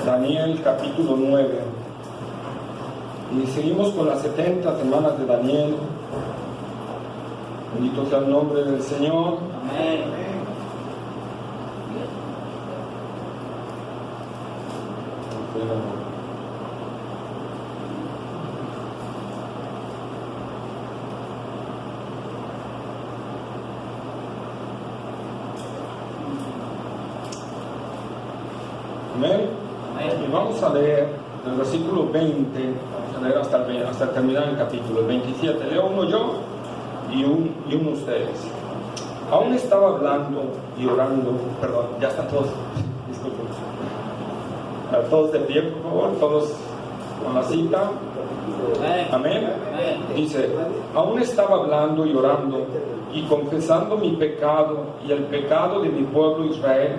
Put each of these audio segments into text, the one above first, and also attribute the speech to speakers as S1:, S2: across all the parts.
S1: Daniel capítulo 9. Y seguimos con las 70 semanas de Daniel. Bendito sea el nombre del Señor.
S2: Amén.
S1: Amén. Y vamos a leer del versículo 20, vamos a leer hasta terminar el capítulo, el 27. Leo uno yo y uno ustedes. Aún estaba hablando y orando, perdón, ya están todos, disculpen. Todos de pie, por favor, todos con la cita. Amén. Dice, aún estaba hablando y orando y confesando mi pecado y el pecado de mi pueblo Israel,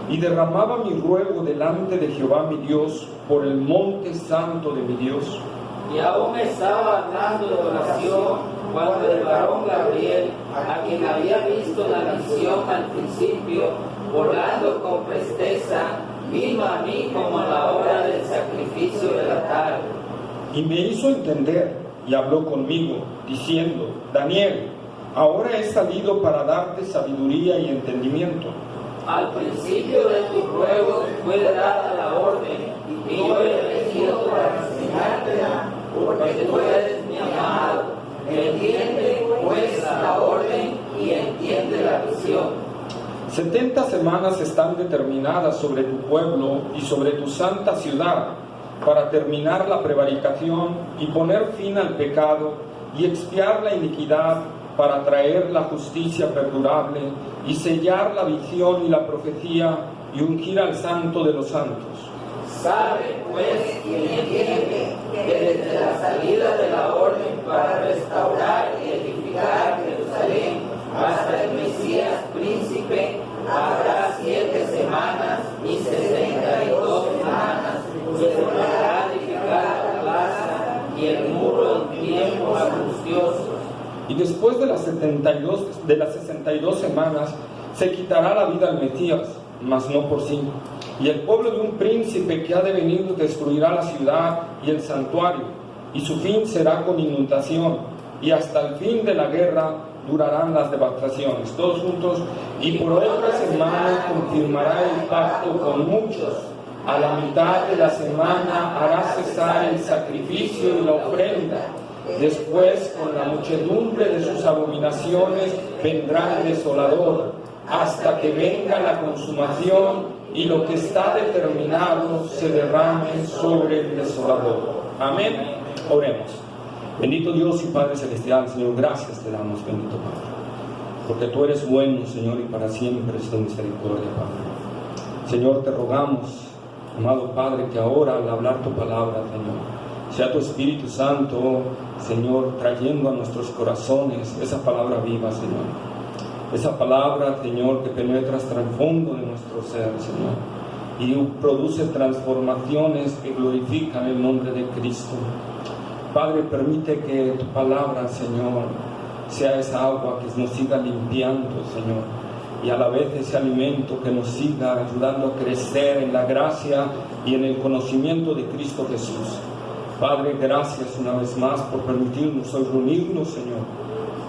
S1: y derramaba mi ruego delante de Jehová mi Dios por el monte santo de mi Dios.
S2: Y aún estaba hablando de oración cuando el varón Gabriel, a quien había visto la visión al principio, volando con presteza, vino a mí como a la hora del sacrificio de la tarde.
S1: Y me hizo entender y habló conmigo, diciendo, Daniel, ahora he salido para darte sabiduría y entendimiento.
S2: Al principio de tu ruego fue dada la orden, y yo he venido para enseñártela, porque tú eres mi amado. Entiende pues la orden y entiende la visión.
S1: 70 semanas están determinadas sobre tu pueblo y sobre tu santa ciudad, para terminar la prevaricación y poner fin al pecado y expiar la iniquidad, para traer la justicia perdurable y sellar la visión y la profecía y ungir al santo de los santos.
S2: Sabe pues y entiende que desde la salida de la orden para restaurar y edificar Jerusalén hasta el Mesías príncipe habrá 7 semanas y 62 semanas, y se volverá a edificar la plaza y el muro en tiempos angustiosos.
S1: Y después de las 62 semanas se quitará la vida al Mesías, mas no por 5. Y el pueblo de un príncipe que ha de venir destruirá la ciudad y el santuario, y su fin será con inundación, y hasta el fin de la guerra durarán las devastaciones. Todos juntos. Y por otra semana confirmará el pacto con muchos. A la mitad de la semana hará cesar el sacrificio y la ofrenda. Después, con la muchedumbre de sus abominaciones, vendrá el desolador, hasta que venga la consumación y lo que está determinado se derrame sobre el desolador. Amén. Oremos. Bendito Dios y Padre Celestial, Señor, gracias te damos, bendito Padre, porque tú eres bueno, Señor, y para siempre es tu misericordia, Padre. Señor, te rogamos, amado Padre, que ahora al hablar tu palabra, Señor, sea tu Espíritu Santo, Señor, trayendo a nuestros corazones esa palabra viva, Señor. Esa palabra, Señor, que penetra hasta el fondo de nuestro ser, Señor, y produce transformaciones que glorifican el nombre de Cristo. Padre, permite que tu palabra, Señor, sea esa agua que nos siga limpiando, Señor, y a la vez ese alimento que nos siga ayudando a crecer en la gracia y en el conocimiento de Cristo Jesús. Padre, gracias una vez más por permitirnos hoy reunirnos, Señor,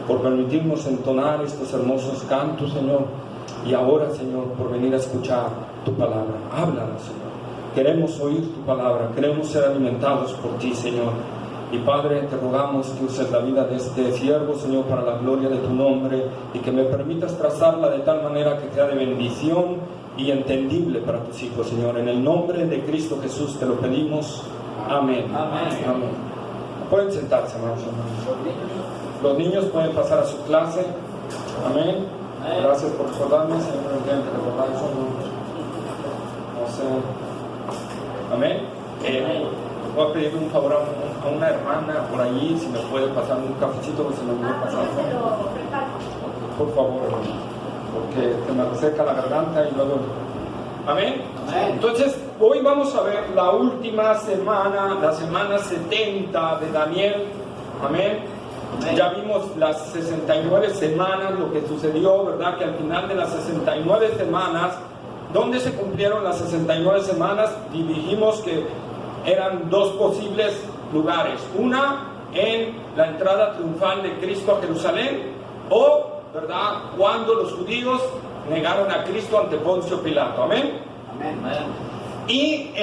S1: por permitirnos entonar estos hermosos cantos, Señor, y ahora, Señor, por venir a escuchar tu palabra. Háblanos, Señor. Queremos oír tu palabra, queremos ser alimentados por ti, Señor. Y Padre, te rogamos que uses la vida de este siervo, Señor, para la gloria de tu nombre, y que me permitas trazarla de tal manera que sea de bendición y entendible para tus hijos, Señor. En el nombre de Cristo Jesús te lo pedimos. Amén.
S2: Amén.
S1: Amén. Pueden sentarse, hermanos. Los niños pueden pasar a su clase. Amén. Gracias por recordarme, siempre me tienen que recordar eso. No sé. Amén. Voy a pedirle un favor a una hermana por allí, si me puede pasar un cafecito, si me puede pasar. Por favor, porque se me reseca la garganta y luego. Amén. Entonces, hoy vamos a ver la última semana, la semana 70 de Daniel. Amén. Ya vimos las 69 semanas, lo que sucedió, ¿verdad? Que al final de las 69 semanas, ¿Dónde se cumplieron las 69 semanas? Y dijimos que eran dos posibles lugares. Una, en la entrada triunfal de Cristo a Jerusalén, o, ¿verdad?, cuando los judíos negaron a Cristo ante Poncio Pilato. Amén.
S2: Amén.
S1: Y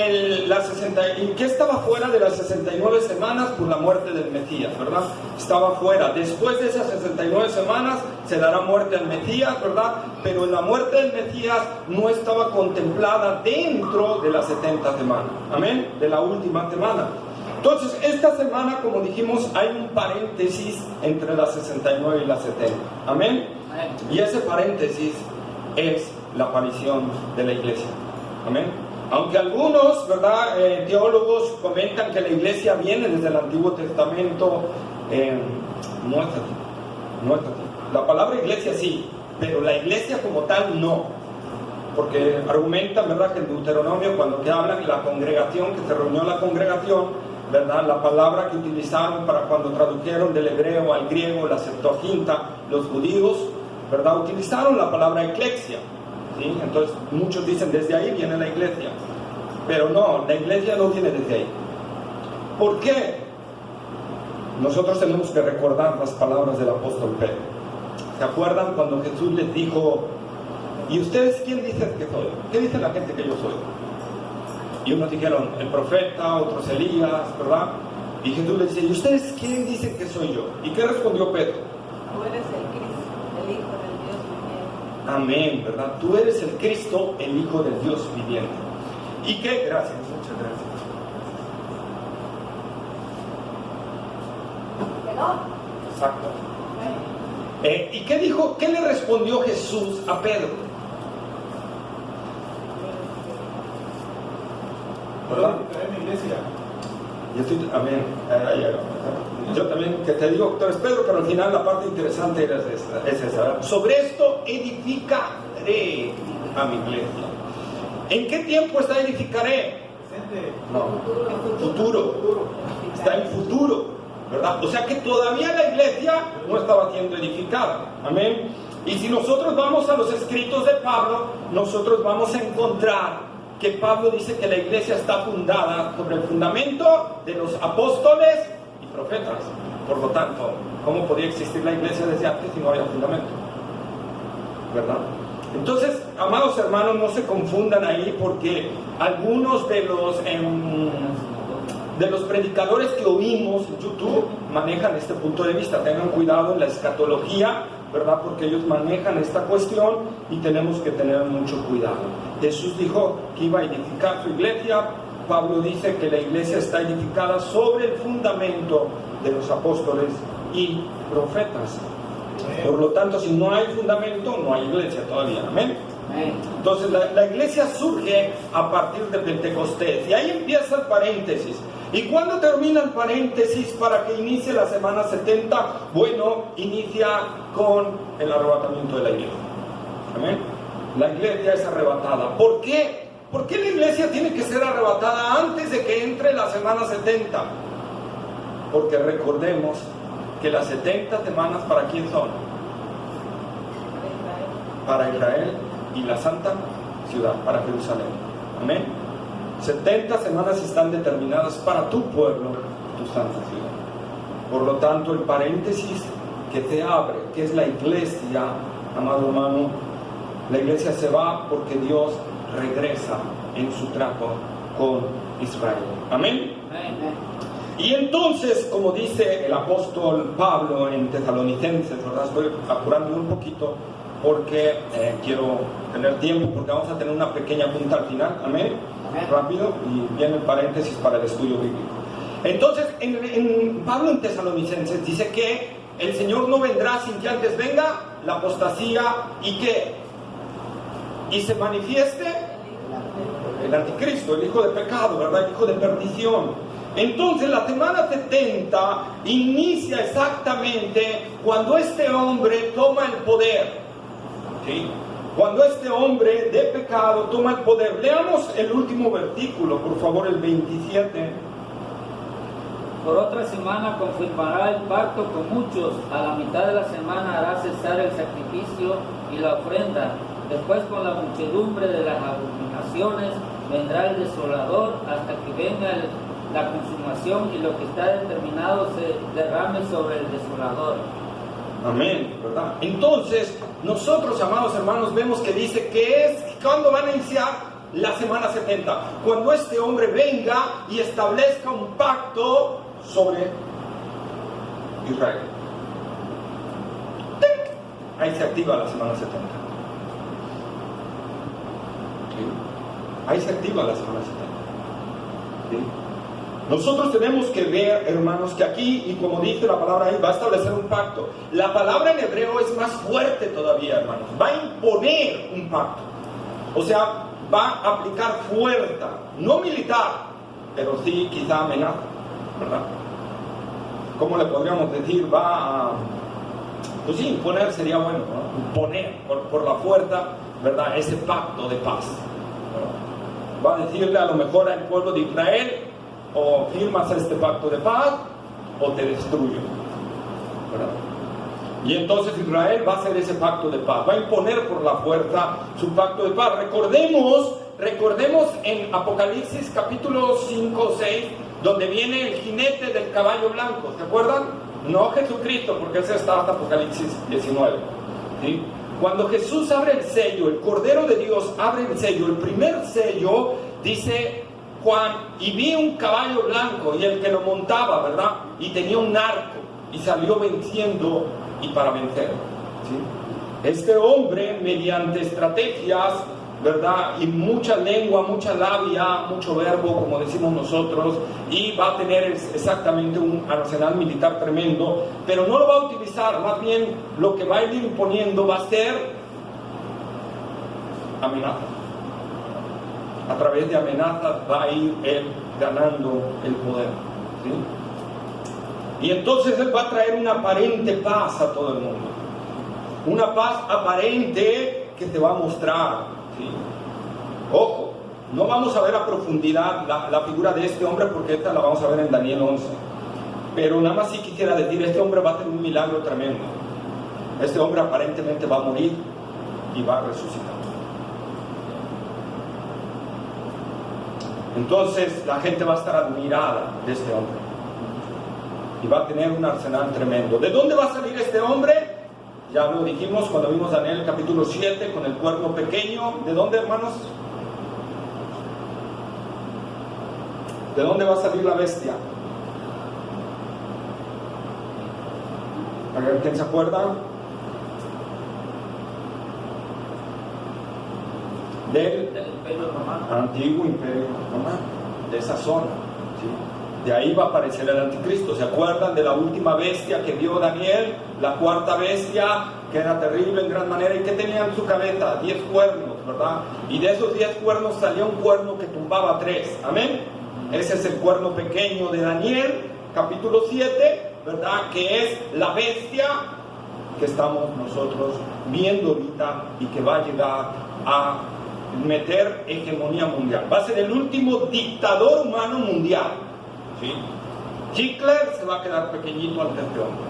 S1: ¿qué estaba fuera de las 69 semanas? Por la muerte del Mesías, ¿verdad? Estaba fuera. Después de esas 69 semanas se dará muerte al Mesías, ¿verdad? Pero la muerte del Mesías no estaba contemplada dentro de las 70 semanas. Amén. De la última semana. Entonces, esta semana, como dijimos, hay un paréntesis entre las 69 y las 70. Amén. Y ese paréntesis es la aparición de la iglesia. Amén. Aunque algunos, ¿verdad?, teólogos comentan que la iglesia viene desde el Antiguo Testamento, no es así. No es así. La palabra iglesia sí, pero la iglesia como tal no. Porque argumentan, ¿verdad?, que en Deuteronomio, cuando te hablan de la congregación, que se reunió la congregación, ¿verdad?, la palabra que utilizaron para cuando tradujeron del hebreo al griego, la Septuaginta, los judíos, ¿verdad?, utilizaron la palabra eclesia. ¿Sí? Entonces muchos dicen desde ahí viene la iglesia, pero no, la iglesia no viene desde ahí. ¿Por qué? Nosotros tenemos que recordar las palabras del apóstol Pedro. ¿Se acuerdan cuando Jesús les dijo: ¿y ustedes quién dicen que soy? ¿Qué dice la gente que yo soy? Y unos dijeron el profeta, otros Elías, ¿verdad? Y Jesús les dice: ¿y ustedes quién dicen que soy yo? ¿Y qué respondió Pedro?
S3: Tú eres el Cristo, el Hijo del Dios viviente.
S1: Amén, ¿verdad? Tú eres el Cristo, el Hijo del Dios viviente. ¿Y qué? Gracias, muchas gracias. Exacto. ¿Y qué dijo? ¿Qué le respondió Jesús a Pedro? ¿Verdad? Amén. Yo también, que te digo, tú eres Pedro, pero al final la parte interesante es esa, ¿verdad? Sobre esto edificaré a mi iglesia. ¿En qué tiempo está edificaré?
S2: Presente.
S1: No, futuro. Está en futuro, ¿verdad? O sea que todavía la iglesia no estaba siendo edificada. Amén. Y si nosotros vamos a los escritos de Pablo, nosotros vamos a encontrar que Pablo dice que la iglesia está fundada sobre el fundamento de los apóstoles y profetas. Por lo tanto, ¿cómo podía existir la iglesia desde antes si no había fundamento? ¿Verdad? Entonces, amados hermanos, no se confundan ahí, porque algunos de los predicadores que oímos en YouTube manejan este punto de vista. Tengan cuidado en la escatología, ¿verdad? Porque ellos manejan esta cuestión y tenemos que tener mucho cuidado. Jesús dijo que iba a edificar su iglesia. Pablo dice que la iglesia está edificada sobre el fundamento de los apóstoles y profetas. Por lo tanto, si no hay fundamento, no hay iglesia todavía. Amén. Entonces la iglesia surge a partir de Pentecostés, y ahí empieza el paréntesis. ¿Y cuándo termina el paréntesis para que inicie la semana 70? Bueno, inicia con el arrebatamiento de la iglesia. Amén. La iglesia es arrebatada. ¿Por qué? ¿Por qué la iglesia tiene que ser arrebatada antes de que entre la semana 70? Porque recordemos que las 70 semanas, ¿para quién son? Para Israel y la santa ciudad, para Jerusalén. Amén. 70 semanas están determinadas para tu pueblo, tu santa ciudad. Por lo tanto, el paréntesis que te abre, que es la iglesia, amado hermano, la iglesia se va porque Dios regresa en su trato con Israel. Amén. Y entonces, como dice el apóstol Pablo en Tesalonicenses, ¿verdad? Estoy apurando un poquito porque quiero tener tiempo, porque vamos a tener una pequeña punta al final. Amén. Rápido, y viene el paréntesis para el estudio bíblico. Entonces, en Pablo en Tesalonicenses dice que el Señor no vendrá sin que antes venga la apostasía y que y se manifieste el anticristo, el hijo de pecado, ¿verdad? El hijo de perdición. Entonces la semana 70 inicia exactamente cuando este hombre toma el poder, ¿sí? Cuando este hombre de pecado toma el poder. Leamos el último versículo, por favor, el 27.
S4: Por otra semana confirmará el pacto con muchos. A la mitad de la semana hará cesar el sacrificio y la ofrenda, Después con la muchedumbre de las abominaciones vendrá el desolador hasta que venga la consumación y lo que está determinado se derrame sobre el desolador.
S1: Amén, ¿verdad? Entonces, nosotros, amados hermanos, vemos que dice que es cuando van a iniciar la semana 70, cuando este hombre venga y establezca un pacto sobre Israel. ¡Tic! Ahí se activa la semana 70. ¿Sí? Ahí se activa la semana 70. ¿Sí? Nosotros tenemos que ver, hermanos, que aquí, y como dice la palabra ahí, va a establecer un pacto. La palabra en hebreo es más fuerte todavía, hermanos. Va a imponer un pacto. O sea, va a aplicar fuerza, no militar, pero sí quizá amenaza, ¿verdad? ¿Cómo le podríamos decir? Va a, pues sí, imponer sería bueno, ¿no? Imponer por la fuerza, ¿verdad? Ese pacto de paz, ¿no? Va a decirle a lo mejor al pueblo de Israel: o firmas este pacto de paz o te destruyo, ¿verdad? Y entonces Israel va a hacer ese pacto de paz, va a imponer por la fuerza su pacto de paz. Recordemos en Apocalipsis capítulo 5 o 6, donde viene el jinete del caballo blanco, ¿se acuerdan? No Jesucristo, porque ese está hasta Apocalipsis 19, ¿sí? Cuando Jesús abre el sello, el Cordero de Dios abre el sello, el primer sello, dice Juan: y vi un caballo blanco y el que lo montaba, ¿verdad? Y tenía un arco y salió venciendo y para vencer, ¿sí? Este hombre, mediante estrategias, ¿verdad? Y mucha lengua, mucha labia, mucho verbo, como decimos nosotros, y va a tener exactamente un arsenal militar tremendo, pero no lo va a utilizar. Más bien lo que va a ir imponiendo va a ser amenazas. A través de amenazas va a ir él ganando el poder, ¿sí? Y entonces él va a traer una aparente paz a todo el mundo, una paz aparente que te va a mostrar, ¿sí? Ojo, no vamos a ver a profundidad la figura de este hombre, porque esta la vamos a ver en Daniel 11, pero nada más sí quisiera decir: este hombre va a tener un milagro tremendo. Este hombre aparentemente va a morir y va a resucitar. Entonces la gente va a estar admirada de este hombre y va a tener un arsenal tremendo. ¿De dónde va a salir este hombre? Ya lo dijimos cuando vimos Daniel capítulo 7 con el cuerno pequeño. ¿De dónde, hermanos? ¿De dónde va a salir la bestia? A ver, ¿quién se acuerda? Del
S4: Imperio Romano.
S1: antiguo Imperio Romano, de esa zona, ¿sí? De ahí va a aparecer el anticristo. ¿Se acuerdan de la última bestia que vio Daniel? La cuarta bestia, que era terrible en gran manera, y que tenía en su cabeza 10 cuernos, ¿verdad? Y de esos 10 cuernos salía un cuerno que tumbaba 3, amén. Ese es el cuerno pequeño de Daniel, capítulo 7, ¿verdad? Que es la bestia que estamos nosotros viendo ahorita y que va a llegar a meter hegemonía mundial. Va a ser el último dictador humano mundial, ¿sí? Hitler se va a quedar pequeñito ante este hombre.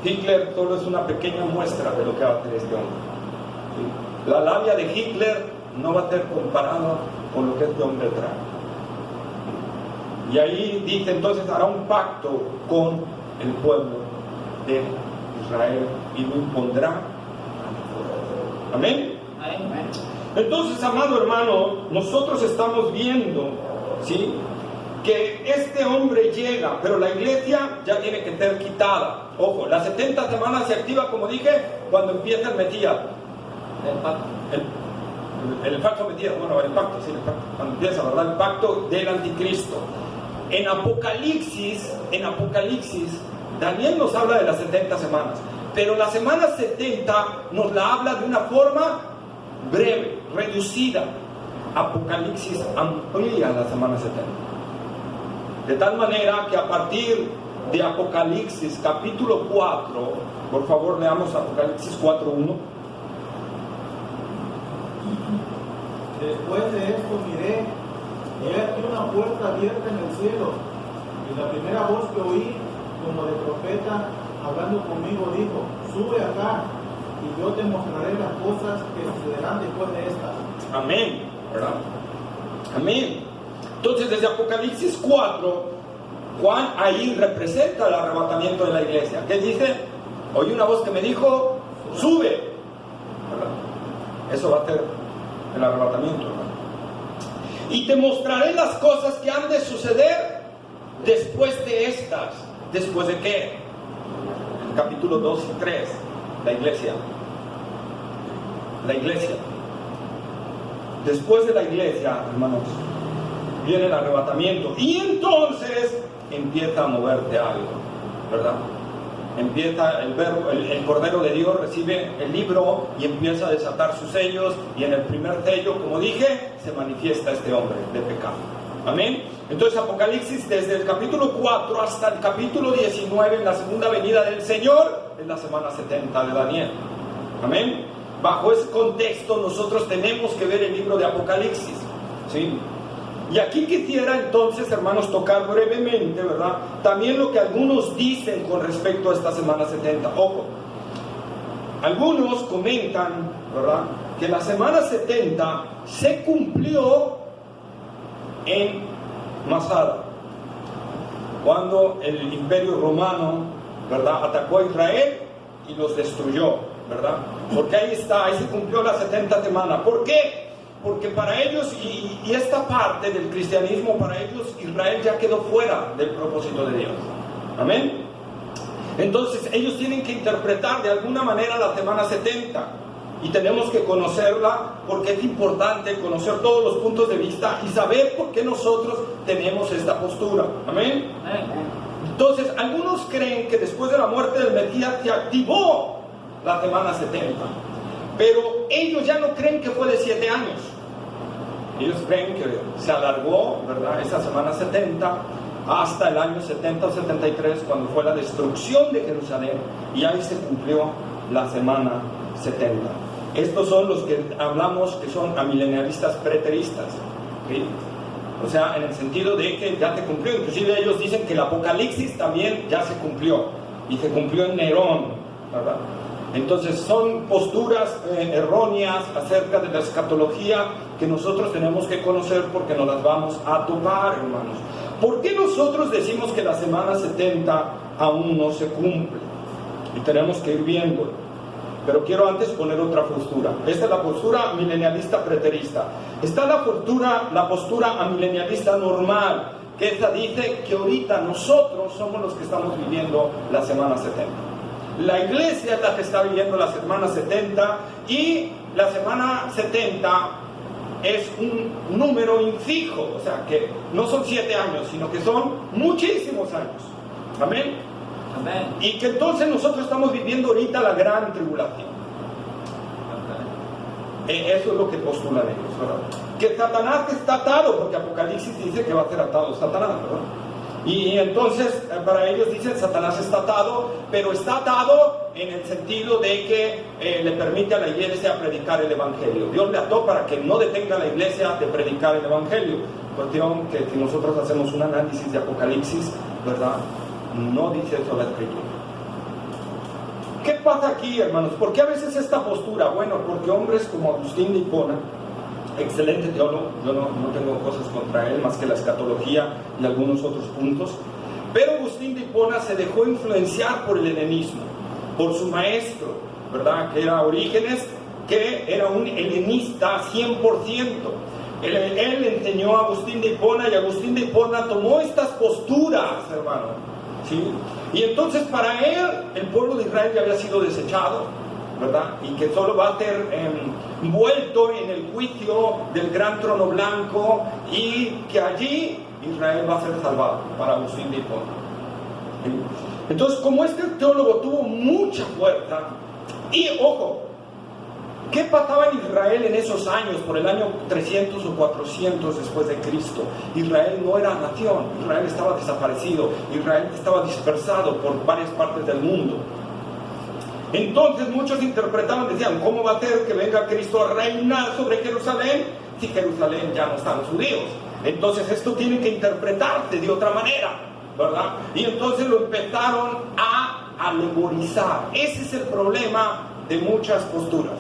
S1: Hitler solo es una pequeña muestra de lo que va a hacer este hombre, ¿sí? La labia de Hitler no va a ser comparada con lo que este hombre trae. Y ahí dice: entonces hará un pacto con el pueblo de Israel y lo impondrá. Amén.
S4: Amén.
S1: Entonces, amado hermano, nosotros estamos viendo, ¿sí?, que este hombre llega, pero la iglesia ya tiene que ser quitada. Ojo, las 70 semanas se activa, como dije, cuando empieza el Mesías. El pacto Mesías, bueno, el pacto, sí, el pacto, cuando empieza, ¿verdad? El pacto del anticristo. En Apocalipsis, Daniel nos habla de las 70 semanas, pero la semana 70 nos la habla de una forma breve, reducida. Apocalipsis amplía la semana 70. De tal manera que a partir de Apocalipsis capítulo 4, por favor leamos Apocalipsis 4:1.
S5: Después de esto miré, y he aquí una puerta abierta en el cielo, y la primera voz que oí, como de profeta, hablando conmigo, dijo: sube acá, y yo te mostraré las cosas que sucederán después de estas.
S1: Amén, ¿verdad? Amén. Entonces, desde Apocalipsis 4, Juan ahí representa el arrebatamiento de la iglesia. ¿Qué dice? Oí una voz que me dijo, sube, ¿verdad? Eso va a ser el arrebatamiento, ¿verdad? Y te mostraré las cosas que han de suceder después de estas. ¿Después de qué? El capítulo 2 y 3, la iglesia. La iglesia. Después de la iglesia, hermanos, viene el arrebatamiento. Y entonces empieza a moverte algo, ¿verdad? Empieza el verbo, el Cordero de Dios recibe el libro y empieza a desatar sus sellos, y en el primer sello, como dije, se manifiesta este hombre de pecado. Amén. Entonces Apocalipsis, desde el capítulo 4 hasta el capítulo 19, en la segunda venida del Señor, es la semana 70 de Daniel. Amén. Bajo ese contexto nosotros tenemos que ver el libro de Apocalipsis, ¿sí? Y aquí quisiera entonces, hermanos, tocar brevemente, ¿verdad?, también lo que algunos dicen con respecto a esta semana 70. Ojo, algunos comentan, ¿verdad?, que la semana 70 se cumplió en Masada, cuando el Imperio Romano, ¿verdad?, atacó a Israel y los destruyó, ¿verdad? Porque ahí está, ahí se cumplió la 70 semana. ¿Por qué? Porque para ellos, y esta parte del cristianismo, para ellos Israel ya quedó fuera del propósito de Dios. Amén. Entonces ellos tienen que interpretar de alguna manera la semana 70, y tenemos que conocerla, porque es importante conocer todos los puntos de vista y saber por qué nosotros tenemos esta postura. Amén. Entonces algunos creen que después de la muerte del Mesías se activó la semana 70, pero ellos ya no creen que fue de 7 años. Ellos creen que se alargó, ¿verdad?, esa semana 70 hasta el año 70 o 73, cuando fue la destrucción de Jerusalén, y ahí se cumplió la semana 70. Estos son los que hablamos que son amilenialistas preteristas, ¿sí? O sea, en el sentido de que ya se cumplió. Inclusive ellos dicen que el Apocalipsis también ya se cumplió, y se cumplió en Nerón, ¿verdad? Entonces son posturas erróneas acerca de la escatología que nosotros tenemos que conocer, porque nos las vamos a topar, hermanos. ¿Por qué nosotros decimos que la semana 70 aún no se cumple? Y tenemos que ir viendo. Pero quiero antes poner otra postura. Esta es la postura milenialista preterista. Está la postura amilenialista normal, que esta dice que ahorita nosotros somos los que estamos viviendo la semana 70. La iglesia es la que está viviendo la semana 70, y la semana 70 es un número infijo, o sea que no son 7 años, sino que son muchísimos años. Amén.
S4: Amén.
S1: Y que entonces nosotros estamos viviendo ahorita la gran tribulación. Eso es lo que postulan ellos, ¿verdad? Que Satanás está atado, porque Apocalipsis dice que va a ser atado Satanás, ¿verdad? Y entonces para ellos dicen Satanás está atado, pero está atado en el sentido de que le permite a la iglesia predicar el evangelio. Dios le ató para que no detenga a la iglesia de predicar el evangelio. Cuestión que si nosotros hacemos un análisis de Apocalipsis, ¿verdad?, no dice eso la escritura. ¿Qué pasa aquí, hermanos? ¿Por qué a veces esta postura? Bueno, porque hombres como Agustín de Hipona, excelente teólogo, yo no tengo cosas contra él más que la escatología y algunos otros puntos, pero Agustín de Hipona se dejó influenciar por el helenismo, por su maestro, ¿verdad?, que era Orígenes, que era un helenista 100%. Él enseñó a Agustín de Hipona, y Agustín de Hipona tomó estas posturas, hermano, ¿sí? Y entonces para él el pueblo de Israel ya había sido desechado, ¿verdad?, y que solo va a ser envuelto en el juicio del gran trono blanco, y que allí Israel va a ser salvado, para Agustín de Hipona. ¿Sí? Entonces, como este teólogo tuvo mucha fuerza, y ojo, ¿qué pasaba en Israel en esos años, por el año 300 o 400 después de Cristo? Israel no era nación, Israel estaba desaparecido, Israel estaba dispersado por varias partes del mundo. Entonces muchos interpretaban, decían, ¿cómo va a ser que venga Cristo a reinar sobre Jerusalén si Jerusalén ya no están los judíos? Entonces esto tiene que interpretarse de otra manera, ¿verdad? Y entonces lo empezaron a alegorizar. Ese es el problema de muchas posturas,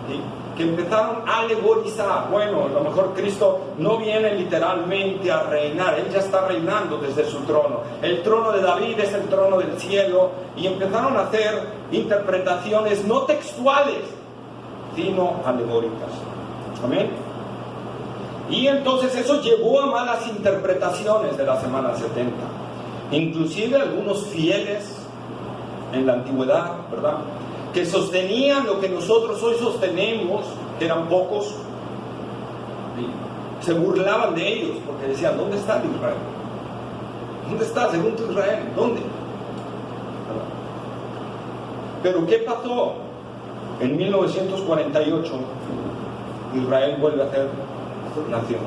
S1: ¿sí? Que empezaron a alegorizar. Bueno, a lo mejor Cristo no viene literalmente a reinar, Él ya está reinando desde su trono. El trono de David es el trono del cielo, y empezaron a hacer interpretaciones no textuales, sino alegóricas. Amén. Y entonces eso llevó a malas interpretaciones de la semana 70. Inclusive algunos fieles en la antigüedad, ¿verdad?, que sostenían lo que nosotros hoy sostenemos, que eran pocos, se burlaban de ellos, porque decían, ¿dónde está el Israel? ¿Dónde está, según tu Israel? ¿Dónde? Pero ¿qué pasó? En 1948, Israel vuelve a ser nación.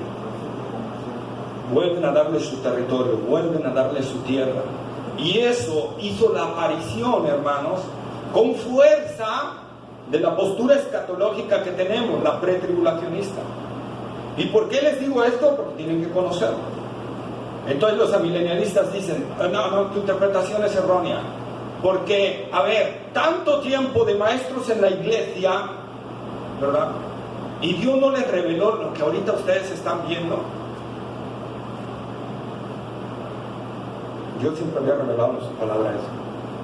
S1: Vuelven a darle su territorio, vuelven a darle su tierra. Y eso hizo la aparición, hermanos, con fuerza, de la postura escatológica que tenemos, la pretribulacionista. ¿Y por qué les digo esto? Porque tienen que conocerlo. Entonces los amilenialistas dicen, no, tu interpretación es errónea. Porque, a ver, tanto tiempo de maestros en la iglesia, ¿verdad?, y Dios no les reveló lo que ahorita ustedes están viendo. Dios siempre había revelado en su palabra eso.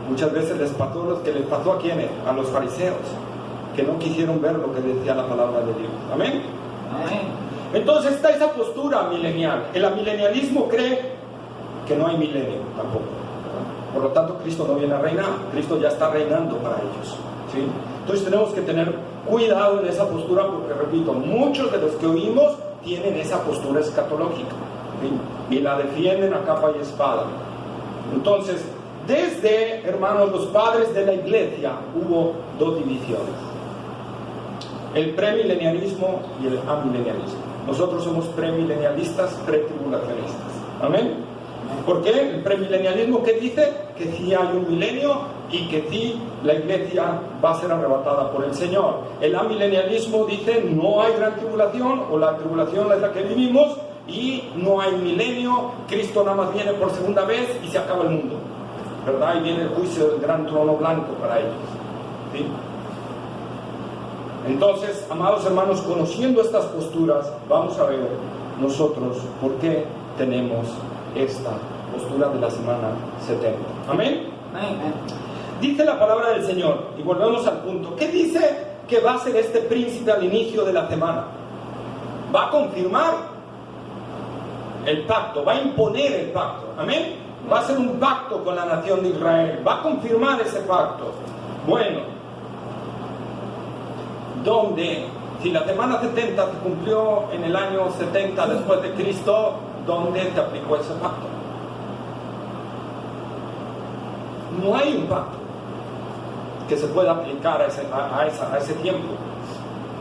S1: Muchas veces les pasó lo que les pasó a quienes, a los fariseos, que no quisieron ver lo que decía la palabra de Dios. Amén.
S4: Amén.
S1: Entonces está esa postura milenial. El amilenialismo cree que no hay milenio tampoco, ¿verdad? Por lo tanto, Cristo no viene a reinar. Cristo ya está reinando para ellos, ¿sí? Entonces tenemos que tener cuidado en esa postura, porque, repito, muchos de los que oímos tienen esa postura escatológica, ¿sí?, y la defienden a capa y espada. Entonces, desde, hermanos, los padres de la iglesia hubo dos divisiones: el premilenialismo y el amilenialismo. Nosotros somos premilenialistas, pretribulacionistas. Amén. ¿Por qué? El premilenialismo, ¿qué dice? Que sí hay un milenio y que sí la iglesia va a ser arrebatada por el Señor. El amilenialismo dice no hay gran tribulación, o la tribulación es la que vivimos, y no hay milenio, Cristo nada más viene por segunda vez y se acaba el mundo, ¿verdad? Y viene el juicio del gran trono blanco para ellos, ¿sí? Entonces, amados hermanos, conociendo estas posturas, vamos a ver nosotros por qué tenemos esta postura de la semana 70. Amén.
S4: Amén.
S1: Dice la palabra del Señor, y volvemos al punto. ¿Qué dice que va a ser este príncipe al inicio de la semana? Va a confirmar el pacto, va a imponer el pacto. Amén. Va a ser un pacto con la nación de Israel, va a confirmar ese pacto. Bueno, ¿dónde? Si la semana 70 se cumplió en el año 70 después de Cristo, ¿dónde se aplicó ese pacto? No hay un pacto que se pueda aplicar a ese tiempo.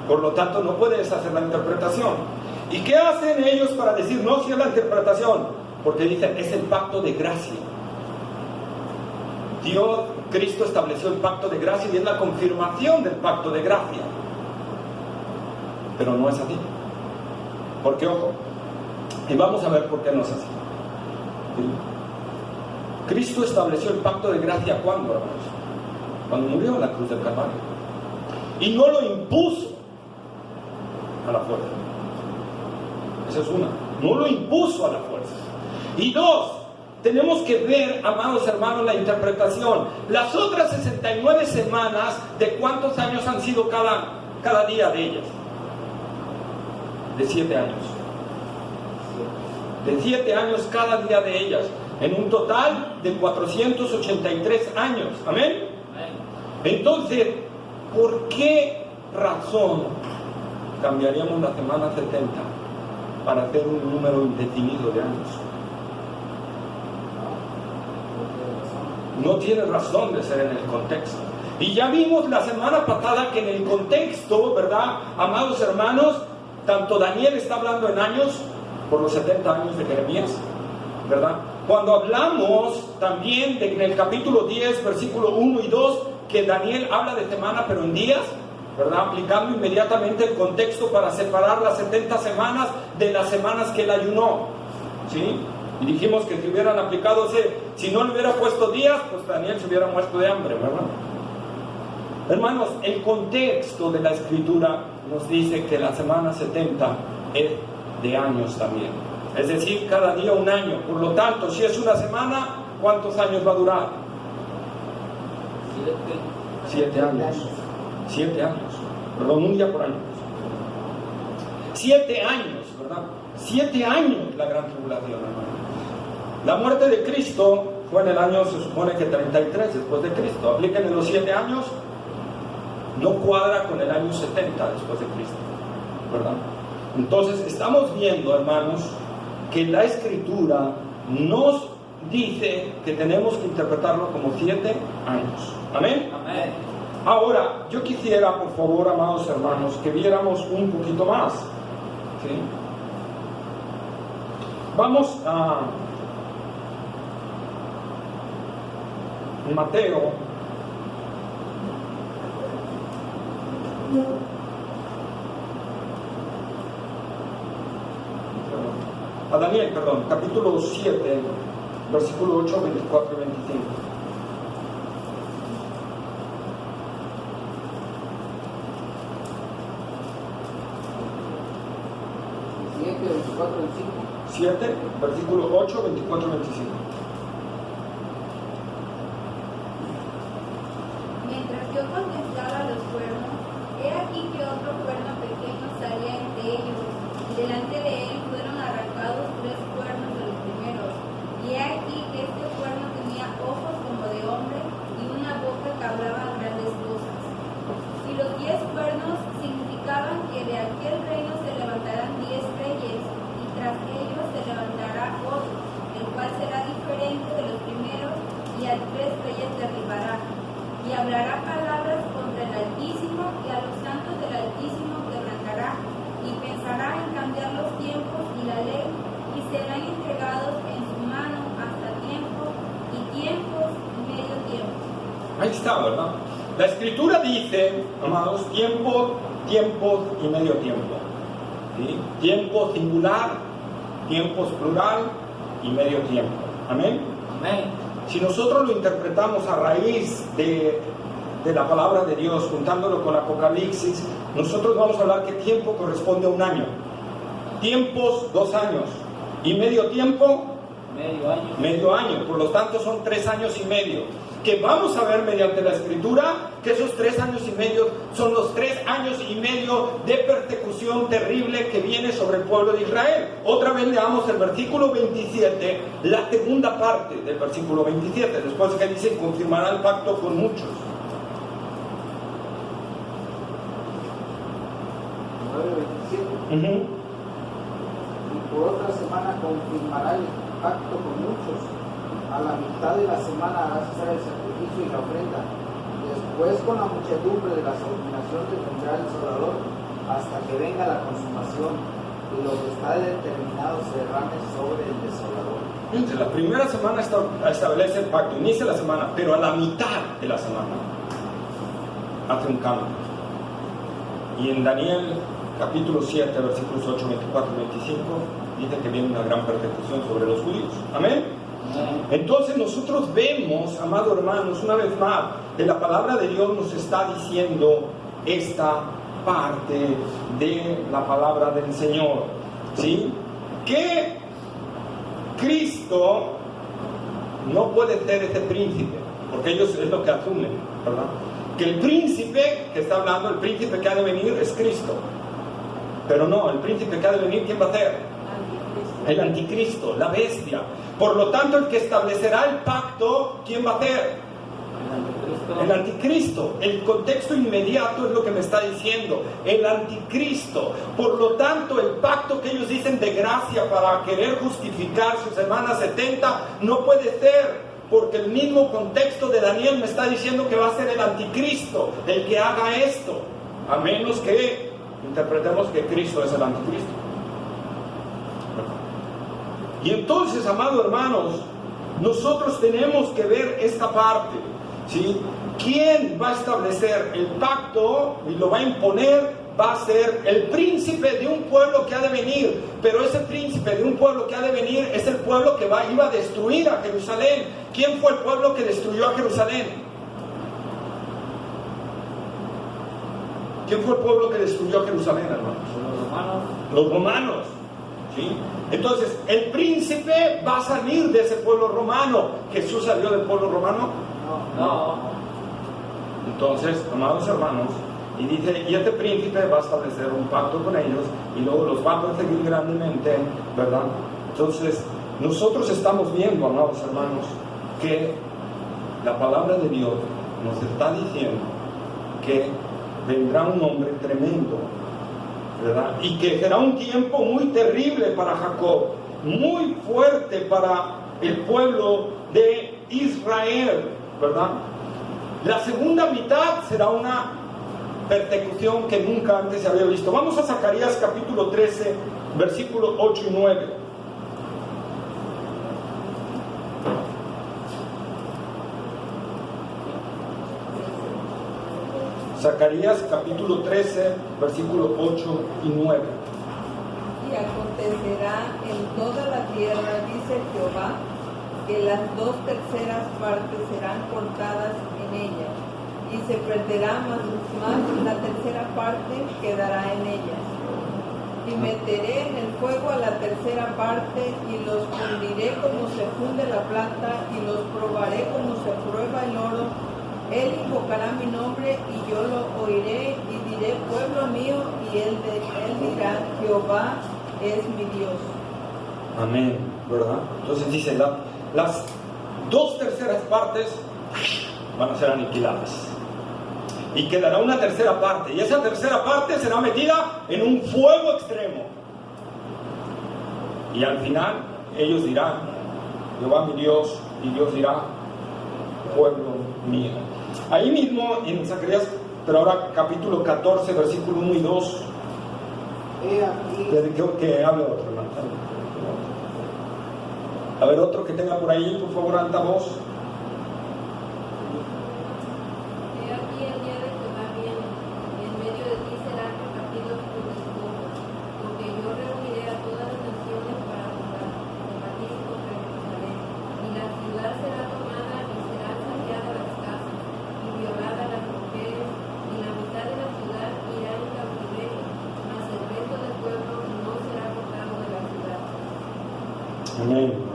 S1: Por lo tanto, no puedes hacer la interpretación. ¿Y qué hacen ellos para decir no si es la interpretación? Porque dicen, es el pacto de gracia. Dios, Cristo estableció el pacto de gracia y es la confirmación del pacto de gracia. Pero no es así. Porque, ojo, y vamos a ver por qué no es así. ¿Sí? Cristo estableció el pacto de gracia ¿cuándo, hermanos? Cuando murió en la cruz del Calvario. Y no lo impuso a la fuerza. Esa es una. No lo impuso a la fuerza. Y dos, tenemos que ver, amados hermanos, la interpretación. Las otras 69 semanas, ¿de cuántos años han sido cada día de ellas? De 7 años. De 7 años cada día de ellas. En un total de 483 años. ¿Amén? Entonces, ¿por qué razón cambiaríamos la semana 70 para hacer un número indefinido de años? No tiene razón de ser en el contexto. Y ya vimos la semana pasada que en el contexto, ¿verdad, amados hermanos? Tanto Daniel está hablando en años por los 70 años de Jeremías, ¿verdad? Cuando hablamos también de en el capítulo 10, versículo 1 y 2, que Daniel habla de semana pero en días, ¿verdad? Aplicando inmediatamente el contexto para separar las 70 semanas de las semanas que él ayunó, ¿sí? Y dijimos que si hubieran aplicado si no le hubiera puesto días, pues Daniel se hubiera muerto de hambre, ¿verdad? Hermanos, el contexto de la Escritura nos dice que la semana 70 es de años también. Es decir, cada día un año. Por lo tanto, si es una semana, ¿cuántos años va a durar? 7 años. 7 años. Perdón, un día por año. 7 años, ¿verdad? 7 años la gran tribulación, hermano. La muerte de Cristo fue en el año, se supone que 33 después de Cristo. Aplíquenle los 7 años. No cuadra con el año 70 después de Cristo, ¿verdad? Entonces estamos viendo, hermanos, que la Escritura nos dice que tenemos que interpretarlo como 7 años. ¿Amén?
S4: Amén.
S1: Ahora, yo quisiera, por favor, amados hermanos, que viéramos un poquito más. ¿Sí? Vamos a Mateo. A Daniel, perdón, capítulo 7, versículo 8, 24 y 25.
S2: Siete, 24, 25.
S1: 7, versículo 8, 24 y 25.
S3: Mientras yo contemplaba los cuernos, he aquí que otro cuerno pequeño salía entre ellos, y delante de él fueron arrancados 3 cuernos de los primeros. Y he aquí que este cuerno tenía ojos como de hombre y una boca que hablaba grandes cosas. Y los 10 cuernos significaban que de aquel reino se levantarán 10 reyes, y tras ellos se levantará otro, el cual será diferente de los primeros, y a 3 reyes derribará. Y hablará palabras contra el Altísimo, y a los santos del Altísimo quebrantará, y pensará en cambiar los tiempos y la ley, y serán entregados en su mano hasta tiempo, y tiempos y medio tiempo.
S1: Ahí está, ¿verdad? La Escritura dice, amados, tiempo, tiempos y medio tiempo. ¿Sí? Tiempo singular, tiempos plural y medio tiempo. ¿Amén?
S4: Amén.
S1: Si nosotros lo interpretamos a raíz de la palabra de Dios, juntándolo con Apocalipsis, nosotros vamos a hablar que tiempo corresponde a un año. Tiempos, 2 años. Y medio tiempo, medio año. Por lo tanto, son 3 años y medio. Que vamos a ver mediante la Escritura que esos 3 años y medio son los 3 años y medio de persecución terrible que viene sobre el pueblo de Israel. Otra vez leamos el versículo 27, la segunda parte del versículo 27, después que dice, confirmará el pacto con muchos.
S2: 9:27. Y por otra semana confirmará el pacto con muchos. A la mitad de la semana hará cesar el sacrificio y la ofrenda. Después, con la muchedumbre de las abominaciones, vendrá el desolador hasta que venga la consumación, y lo que está determinado se derrame sobre el desolador.
S1: Entre la primera semana establece el pacto, inicia la semana, pero a la mitad de la semana hace un cambio. Y en Daniel capítulo 7, versículos 8, 24 y 25, dice que viene una gran persecución sobre los judíos. Amén. Entonces nosotros vemos, amados hermanos, una vez más, que la palabra de Dios nos está diciendo esta parte de la palabra del Señor, ¿sí? Que Cristo no puede ser ese príncipe, porque ellos es lo que asumen, ¿verdad? Que el príncipe que está hablando, el príncipe que ha de venir es Cristo. Pero no, el príncipe que ha de venir, ¿quién va a ser? El anticristo, la bestia. Por lo tanto, el que establecerá el pacto, ¿quién va a ser? El anticristo. El contexto inmediato es lo que me está diciendo. El anticristo. Por lo tanto, el pacto que ellos dicen de gracia para querer justificar su semana 70 no puede ser, porque el mismo contexto de Daniel me está diciendo que va a ser el anticristo el que haga esto, a menos que interpretemos que Cristo es el anticristo. Y entonces, amados hermanos, nosotros tenemos que ver esta parte, ¿sí? ¿Quién va a establecer el pacto y lo va a imponer? Va a ser el príncipe de un pueblo que ha de venir. Pero ese príncipe de un pueblo que ha de venir es el pueblo que iba a destruir a Jerusalén. ¿Quién fue el pueblo que destruyó a Jerusalén? ¿Quién fue el pueblo que destruyó Jerusalén, hermanos?
S4: Los romanos.
S1: Los romanos. ¿Sí? Entonces, el príncipe va a salir de ese pueblo romano. ¿Jesús salió del pueblo romano?
S4: No.
S1: Entonces, amados hermanos, y dice, y este príncipe va a establecer un pacto con ellos y luego los va a perseguir grandemente, ¿verdad? Entonces, nosotros estamos viendo, amados hermanos, que la palabra de Dios nos está diciendo que vendrá un hombre tremendo, ¿verdad? Y que será un tiempo muy terrible para Jacob, muy fuerte para el pueblo de Israel, ¿verdad? La segunda mitad será una persecución que nunca antes se había visto. Vamos a Zacarías capítulo 13, versículos 8 y 9. Zacarías capítulo 13, versículos 8 y 9.
S6: Y acontecerá en toda la tierra, dice Jehová, que las 2/3 partes serán cortadas en ella, y se perderá más la 3/4 parte quedará en ellas. Y meteré en el fuego a la 3/4 parte, y los fundiré como se funde la plata, y los probaré como se prueba el oro. Él invocará mi nombre, y yo lo oiré, y diré, pueblo mío, y él dirá, Jehová es mi Dios.
S1: Amén, ¿verdad? Entonces dice, las 2/3 partes van a ser aniquiladas. Y quedará una 3/4 parte. Y esa 3/4 parte será metida en un fuego extremo. Y al final ellos dirán, Jehová mi Dios, y Dios dirá, pueblo mío. Ahí mismo en Zacarías, pero ahora capítulo 14, versículo 1 y 2. Que hable otro, hermano. A ver, otro que tenga por ahí, por favor, alta voz.
S3: He aquí el día de Jehová viene, y en medio de ti serán repartidos tus escombros, porque yo reuniré a todas las naciones para combatir contra Jerusalén, y la ciudad será tomada y serán saqueadas las casas, y violadas las mujeres, y la mitad de la ciudad irá en cautiverio, mas el resto del pueblo no será cortado de la ciudad.
S1: Amén.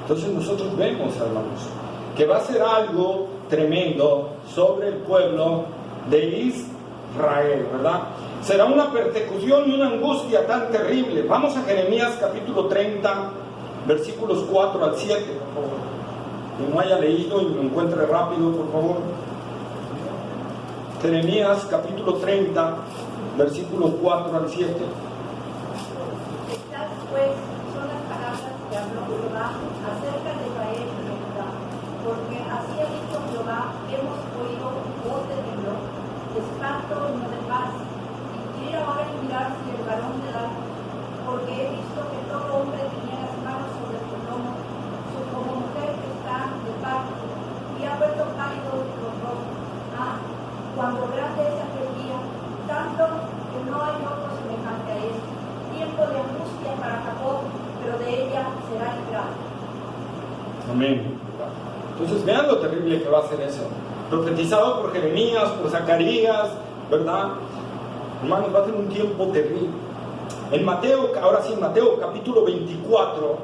S1: Entonces nosotros vemos, hermanos, que va a ser algo tremendo sobre el pueblo de Israel, ¿verdad? Será una persecución y una angustia tan terrible. Vamos a Jeremías capítulo 30, versículos 4 al 7, por favor. Que no haya leído y lo encuentre rápido, por favor. Jeremías capítulo 30, versículos 4 al 7.
S7: Estas pues son las palabras que habló Jehová acerca de Israel y de Judá, porque así ha dicho Jehová, hemos oído voz de temblor, de espanto y no de paz, y quiero ahora mirar si el varón de algo, porque he visto que todo hombre tenía las manos sobre su lomo, como mujer que está de parto, y ha vuelto pálidos los rostros. Ah, cuando grande es aquel día, tanto que no hay otro semejante a él. Tiempo de angustia para Jacob, pero de ella será librado.
S1: Amén. Entonces vean lo terrible que va a ser eso. Profetizado por Jeremías, por Zacarías, ¿verdad? Hermanos, va a ser un tiempo terrible. En Mateo, ahora sí, Mateo capítulo 24,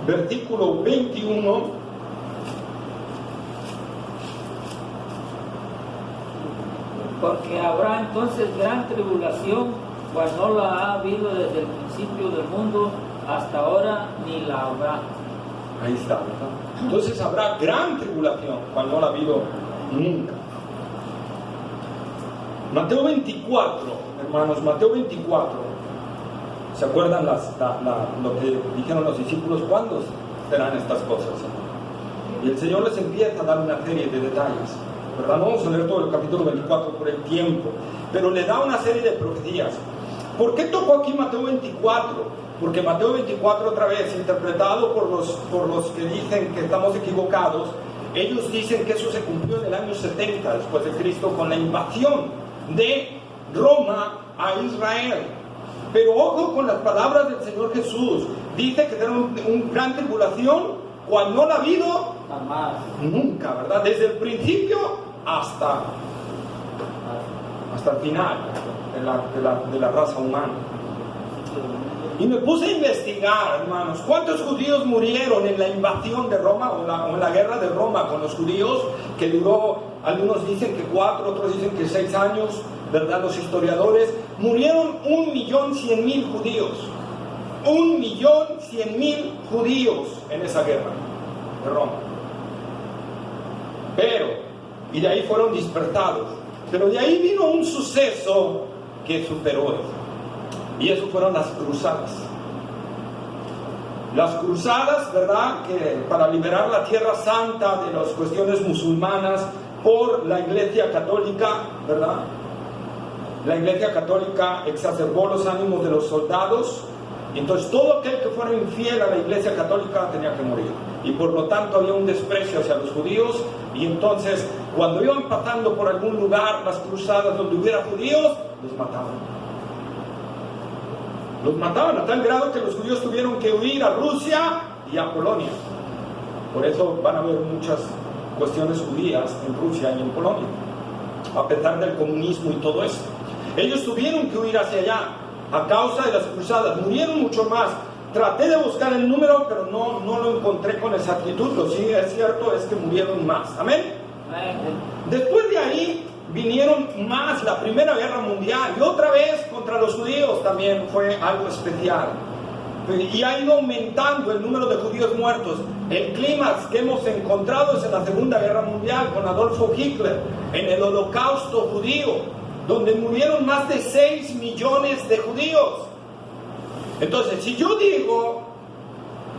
S1: versículo 21.
S4: Porque habrá entonces gran tribulación, cual no la ha habido desde el principio del mundo hasta ahora, ni la habrá.
S1: Ahí está, ¿verdad? Entonces habrá gran tribulación, cual no la ha habido nunca. Mateo 24, hermanos, Mateo 24. ¿Se acuerdan lo que dijeron los discípulos? ¿Cuándo serán estas cosas? Y el Señor les empieza a dar una serie de detalles, ¿verdad? No vamos a leer todo el capítulo 24 por el tiempo, pero le da una serie de profecías. ¿Por qué tocó aquí Mateo 24? Porque Mateo 24, otra vez, interpretado por los que dicen que estamos equivocados, ellos dicen que eso se cumplió en el año 70 después de Cristo con la invasión de Roma a Israel. Pero ojo con las palabras del Señor Jesús. Dice que será una gran tribulación, cual no la ha habido
S4: Jamás.
S1: nunca, ¿verdad? Desde el principio hasta el final. de la raza humana. Y me puse a investigar, hermanos, cuántos judíos murieron en la invasión de Roma o en la guerra de Roma con los judíos, que duró, algunos dicen que 4, otros dicen que 6 años, ¿verdad? Los historiadores, murieron 1.100.000 judíos. 1.100.000 judíos en esa guerra de Roma. Y de ahí fueron dispersados. Pero de ahí vino un suceso que superó eso. Y eso fueron las cruzadas. Las cruzadas, ¿verdad? Que para liberar la Tierra Santa de las cuestiones musulmanas por la Iglesia Católica, ¿verdad? La Iglesia Católica exacerbó los ánimos de los soldados. Y entonces todo aquel que fuera infiel a la Iglesia Católica tenía que morir. Y por lo tanto había un desprecio hacia los judíos. Y entonces cuando iban pasando por algún lugar, las cruzadas donde hubiera judíos, los mataban. Los mataban a tal grado que los judíos tuvieron que huir a Rusia y a Polonia. Por eso van a haber muchas cuestiones judías en Rusia y en Polonia, a pesar del comunismo y todo eso. Ellos tuvieron que huir hacia allá a causa de las cruzadas. Murieron mucho más. Traté de buscar el número, pero no lo encontré con exactitud. Lo sí es cierto es que murieron más. Amén. Después de ahí vinieron más, la Primera Guerra Mundial, y otra vez contra los judíos también fue algo especial. Y ha ido aumentando el número de judíos muertos. El clímax que hemos encontrado es en la Segunda Guerra Mundial con Adolfo Hitler, en el Holocausto judío, donde murieron más de 6 millones de judíos. Entonces, si yo digo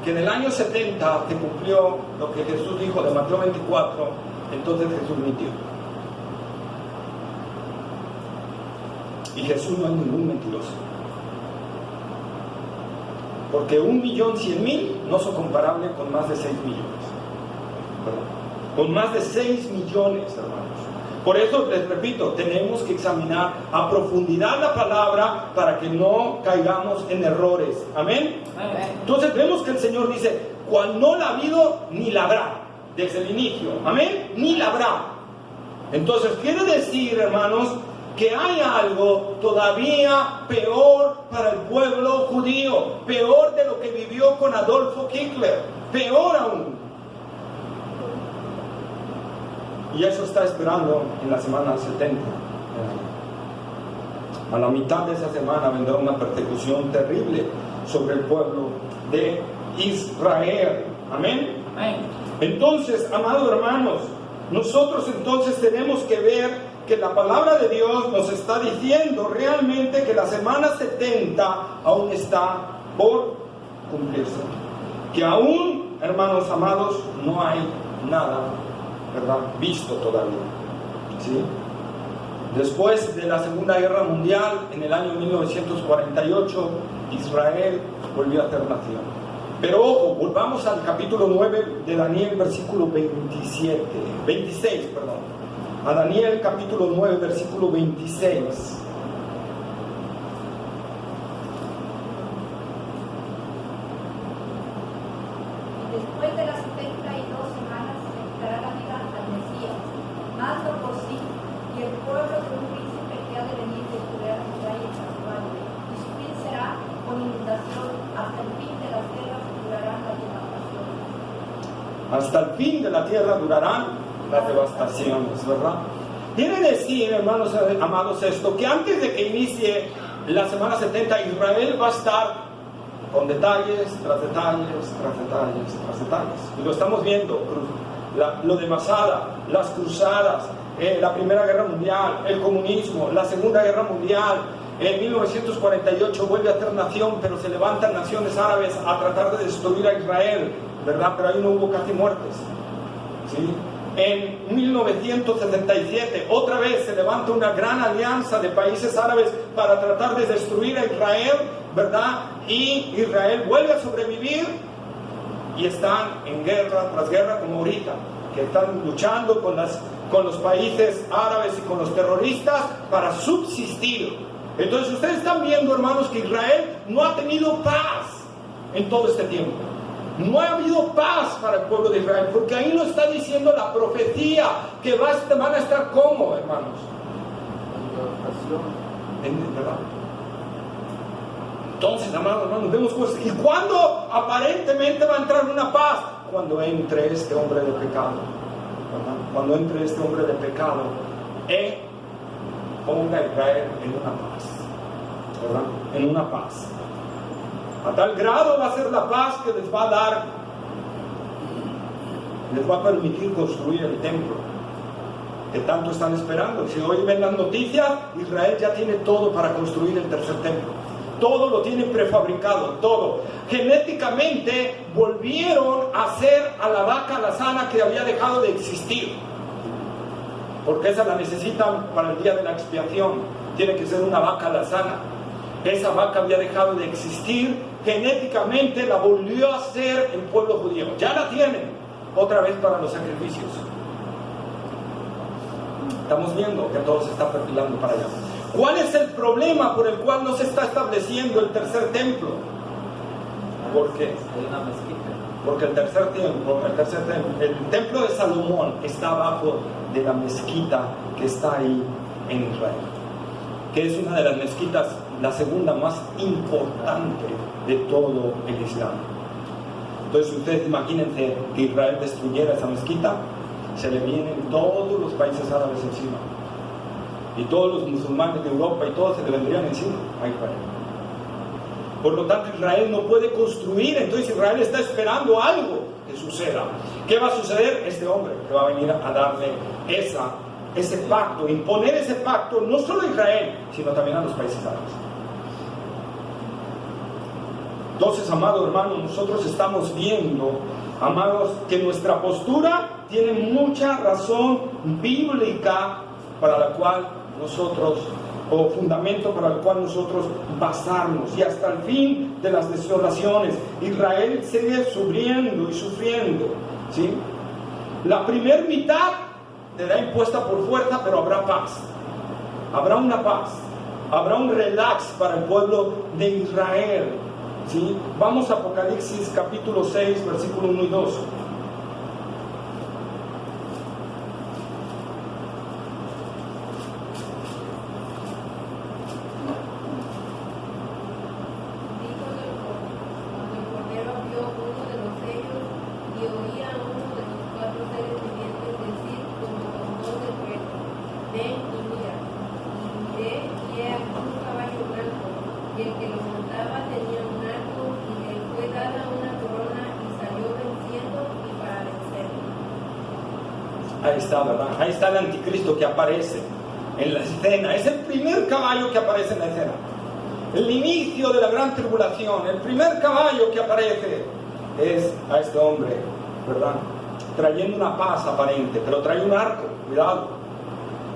S1: que en el año 70 se cumplió lo que Jesús dijo de Mateo 24, entonces Jesús mintió. Y Jesús no es ningún mentiroso. Porque 1.100.000 no son comparables con más de 6 millones. ¿Verdad? Con más de 6 millones, hermanos. Por eso les repito, tenemos que examinar a profundidad la palabra para que no caigamos en errores. ¿Amén? Entonces vemos que el Señor dice, cual no la ha habido, ni la habrá. Desde el inicio. ¿Amén? Ni la habrá. Entonces quiere decir, hermanos, que hay algo todavía peor para el pueblo judío, peor de lo que vivió con Adolfo Hitler, peor aún. Y eso está esperando en la semana 70. A la mitad de esa semana vendrá una persecución terrible sobre el pueblo de Israel. Amén. Entonces, amados hermanos, nosotros entonces tenemos que ver que la palabra de Dios nos está diciendo realmente que la semana 70 aún está por cumplirse. Que aún, hermanos amados, no hay nada, ¿verdad?, visto todavía. ¿Sí? Después de la Segunda Guerra Mundial, en el año 1948, Israel volvió a ser nación. Pero ojo, volvamos al capítulo 9 de Daniel, versículo 26, a Daniel capítulo 9, versículo 26.
S7: Después de las 72 semanas se quitará la vida al Mesías, mando por sí, y el pueblo de un príncipe que ha de venir destruirá la ciudad y el santuario, y su fin será con inundación, hasta el fin de las tierras durarán las devastaciones.
S1: Hasta el fin de la tierra durarán las devastaciones, ¿verdad? Quiere decir, hermanos amados, esto, que antes de que inicie la semana 70, Israel va a estar con detalles, tras detalles, tras detalles, tras detalles. Y lo estamos viendo, lo de Masada, las cruzadas, la Primera Guerra Mundial, el comunismo, la Segunda Guerra Mundial. En 1948 vuelve a ser nación, pero se levantan naciones árabes a tratar de destruir a Israel, ¿verdad? Pero ahí no hubo casi muertes, ¿sí? En 1977 otra vez se levanta una gran alianza de países árabes para tratar de destruir a Israel, ¿verdad? Y Israel vuelve a sobrevivir y están en guerra tras guerra como ahorita, que están luchando con los países árabes y con los terroristas para subsistir. Entonces ustedes están viendo, hermanos, que Israel no ha tenido paz en todo este tiempo. No ha habido paz para el pueblo de Israel, porque ahí lo está diciendo la profecía, que van a estar como, hermanos, ¿verdad? Entonces, amados hermanos, vemos cosas. ¿Y cuándo aparentemente va a entrar una paz? Cuando entre este hombre de pecado, ¿verdad? Cuando entre este hombre de pecado, ponga a Israel en una paz, ¿verdad? En una paz. A tal grado va a ser la paz que les va a dar, les va a permitir construir el templo que tanto están esperando. Si hoy ven las noticias, Israel ya tiene todo para construir el tercer templo. Todo lo tienen prefabricado, todo. Genéticamente volvieron a hacer a la vaca alazana que había dejado de existir, porque esa la necesitan para el día de la expiación. Tiene que ser una vaca alazana. Esa vaca había dejado de existir, genéticamente la volvió a hacer el pueblo judío. Ya la tienen otra vez para los sacrificios. Estamos viendo que todo se está perfilando para allá. ¿Cuál es el problema por el cual no se está estableciendo el tercer templo? ¿Por qué?
S4: Hay una mezquita.
S1: Porque el templo de Salomón está abajo de la mezquita que está ahí en Israel, que es una de las mezquitas, la segunda más importante de todo el Islam. Entonces ustedes imagínense que Israel destruyera esa mezquita, se le vienen todos los países árabes encima, y todos los musulmanes de Europa y todos se le vendrían encima a Israel. Por lo tanto, Israel no puede construir. Entonces Israel está esperando algo que suceda. ¿Qué va a suceder? Este hombre que va a venir a darle ese pacto, imponer ese pacto no solo a Israel, sino también a los países árabes. Entonces, amado hermano, nosotros estamos viendo, amados, que nuestra postura tiene mucha razón bíblica para la cual nosotros, o fundamento para el cual nosotros basarnos, y hasta el fin de las desolaciones. Israel sigue sufriendo y sufriendo, ¿sí? La primera mitad será impuesta por fuerza, pero habrá paz, habrá una paz, habrá un relax para el pueblo de Israel, ¿sí? Vamos a Apocalipsis capítulo 6, versículo 1 y 2. Ahí está, ¿verdad? Ahí está el anticristo que aparece en la escena. Es el primer caballo que aparece en la escena. El inicio de la gran tribulación. El primer caballo que aparece es a este hombre, ¿verdad? Trayendo una paz aparente, pero trae un arco, cuidado.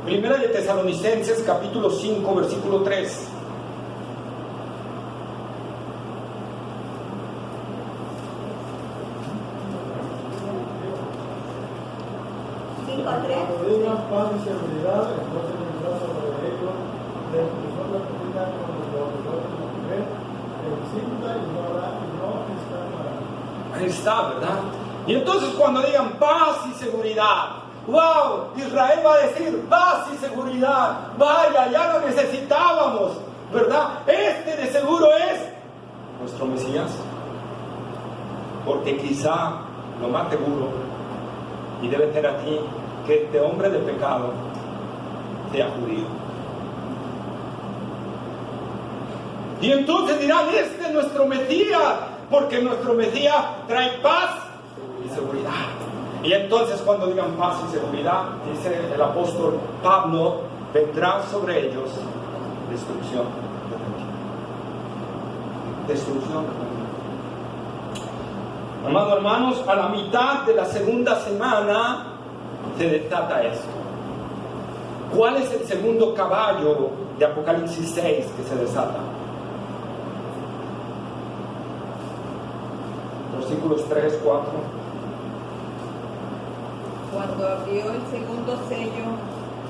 S1: Primera de Tesalonicenses capítulo 5, versículo 3.
S5: Cuando digan paz y seguridad, entonces vendrá sobre ellos destrucción de la cocina con los dolores de la mujer, encinta y no escapará.
S1: Ahí está, ¿verdad? Y entonces cuando digan paz y seguridad, wow, Israel va a decir paz y seguridad, vaya, ya lo necesitábamos, ¿verdad? Este de seguro es nuestro Mesías, porque quizá lo más seguro, y debe ser aquí, que este hombre de pecado sea judío. Y entonces dirán, este es nuestro Mesías, porque nuestro Mesías trae paz y seguridad. Y entonces cuando digan paz y seguridad, dice el apóstol Pablo, vendrá sobre ellos destrucción repentina. Destrucción repentina. Amados hermanos, a la mitad de la segunda semana se desata esto. ¿Cuál es el segundo caballo de Apocalipsis 6 que se desata? Versículos 3, 4.
S6: Cuando abrió el segundo sello,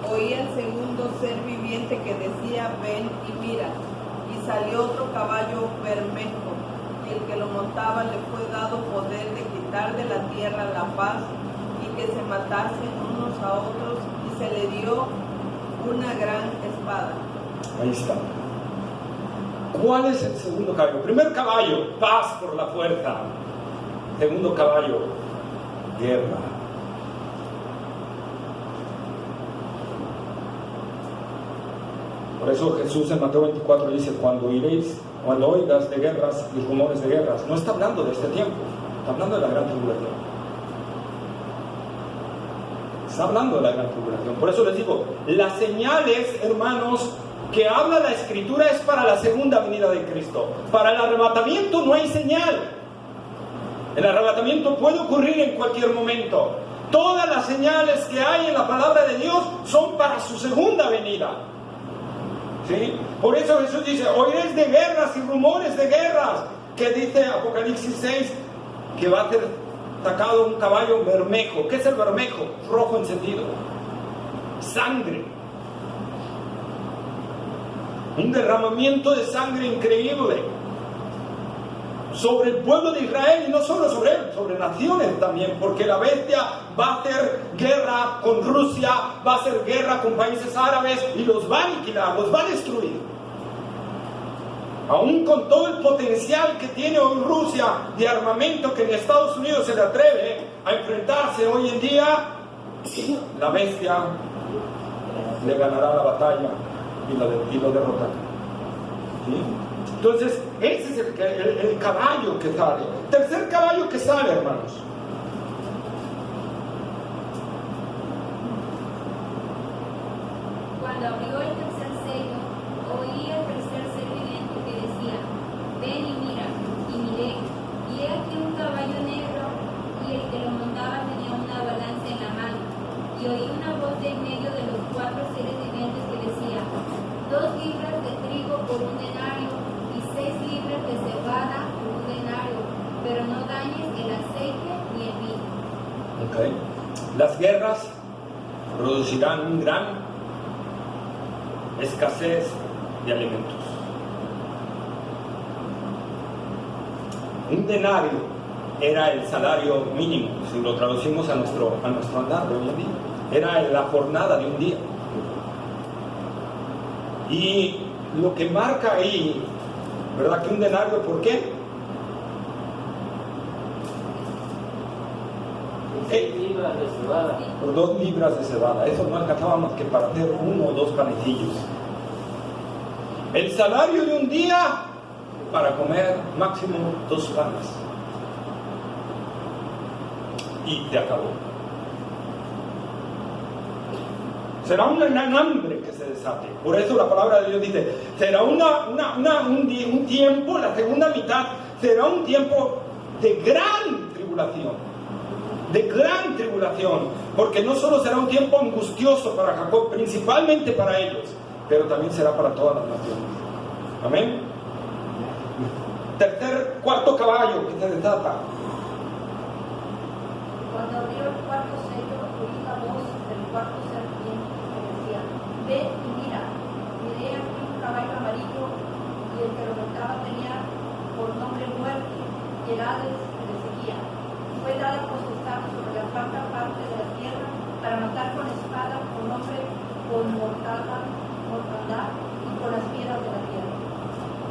S6: oí al segundo ser viviente que decía, ven y mira. Y salió otro caballo bermejo, y el que lo montaba le fue dado poder de quitar de la tierra la paz, y que se matasen unos a otros, y se le dio una gran espada.
S1: Ahí está. ¿Cuál es el segundo caballo? Primer caballo, paz por la fuerza. Segundo caballo, guerra. Por eso Jesús en Mateo 24 dice, cuando oigas de guerras y rumores de guerras, no está hablando de este tiempo, está hablando de la gran tribulación. Está hablando de la gran tribulación. Por eso les digo, las señales, hermanos, que habla la Escritura es para la segunda venida de Cristo. Para el arrebatamiento no hay señal. El arrebatamiento puede ocurrir en cualquier momento. Todas las señales que hay en la palabra de Dios son para su segunda venida. ¿Sí? Por eso Jesús dice, oiréis de guerras y rumores de guerras, que dice Apocalipsis 6, que va a ser sacado un caballo bermejo. ¿Qué es el bermejo? Rojo encendido. Sangre. Un derramamiento de sangre increíble sobre el pueblo de Israel, y no solo sobre él, sobre naciones también, porque la bestia va a hacer guerra con Rusia, va a hacer guerra con países árabes y los va a aniquilar, los va a destruir. Aún con todo el potencial que tiene hoy Rusia de armamento, que en Estados Unidos se le atreve a enfrentarse hoy en día, la bestia le ganará la batalla y lo derrotará. ¿Sí? Entonces, ese es el caballo que sale. Tercer caballo que sale, hermanos.
S3: Cuando abrió el tercer sello, oí el tercer ser viviente que decía, ven y mira, y miré, y he aquí un caballo negro, y el que lo montaba tenía una balanza en la mano, y oí una voz de en medio de los 4 seres vivientes que decía, 2 libras de trigo por un denario, y 6 libras de cebada por un denario, pero no dañes el aceite ni el vino.
S1: Okay. Las guerras producirán un gran escasez de alimentos. Un denario era el salario mínimo, si lo traducimos a nuestro andar de hoy en día. Era la jornada de un día. Y lo que marca ahí, ¿verdad? Que un denario, ¿por qué?
S4: 6 libras de cebada.
S1: Por 2 libras de cebada. Eso no alcanzaba más que para hacer 1 o 2 panecillos. El salario de un día para comer máximo 2 panes. Y te acabó. Será un gran hambre que se desate. Por eso la palabra de Dios dice, será un tiempo, la segunda mitad, será un tiempo de gran tribulación. De gran tribulación. Porque no solo será un tiempo angustioso para Jacob, principalmente para ellos, pero también será para todas las naciones. Amén. Cuarto caballo que se desata.
S7: Cuando abrió el cuarto sello, oí la voz del cuarto ser viviente que decía, ve y mira, miré aquí un caballo amarillo, y el que lo montaba tenía por nombre muerte, y el Hades que le seguía. Fue dada potestad sobre la cuarta parte de la tierra para matar con espada, con hombre, con mortandad y con las piedras de la tierra.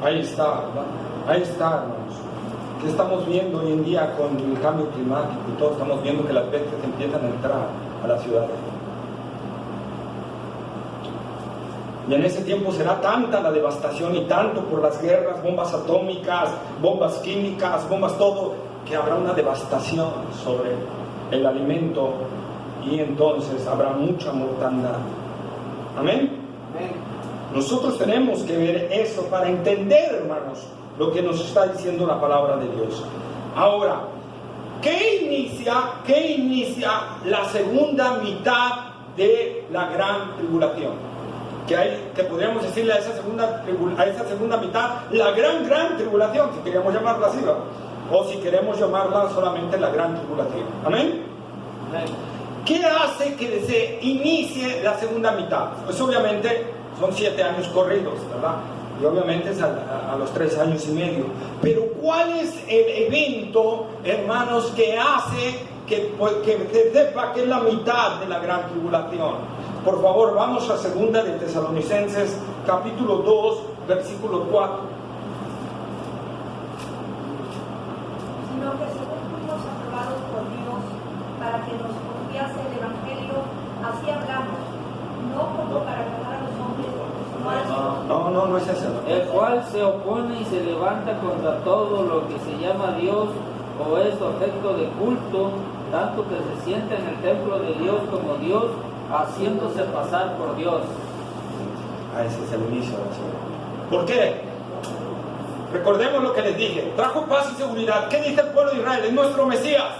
S1: Ahí está, ¿verdad? Ahí está, hermanos. ¿Qué estamos viendo hoy en día con el cambio climático y todo? Estamos viendo que las bestias empiezan a entrar a las ciudades. Y en ese tiempo será tanta la devastación y tanto por las guerras, bombas atómicas, bombas químicas, bombas todo, que habrá una devastación sobre el alimento y entonces habrá mucha mortandad. Amén.
S2: Amén. Nosotros
S1: Tenemos que ver eso para entender, hermanos, lo que nos está diciendo la palabra de Dios. Ahora, ¿qué inicia la segunda mitad de la gran tribulación? Que podríamos decirle a esa segunda mitad la gran tribulación, si queríamos llamarla así, ¿verdad? O si queremos llamarla solamente la gran tribulación. ¿Amén? ¿Qué hace que se inicie la segunda mitad? Pues obviamente son 7 años corridos, ¿verdad? Y obviamente es a los 3 años y medio. Pero ¿cuál es el evento, hermanos, que hace que se sepa que es la mitad de la gran tribulación? Por favor, vamos a 2 de Tesalonicenses capítulo 2, versículo 4.
S7: Sino que según fuimos aprobados por Dios para que nos confiase el Evangelio, así hablamos, no como para agradar a los hombres, sino al Señor.
S1: No es eso.
S4: El cual se opone y se levanta contra todo lo que se llama Dios o es objeto de culto, tanto que se sienta en el templo de Dios como Dios, haciéndose pasar por Dios.
S1: Ese es el inicio de la serie. ¿Por qué? Recordemos lo que les dije. Trajo paz y seguridad. ¿Qué dice el pueblo de Israel? Es nuestro Mesías.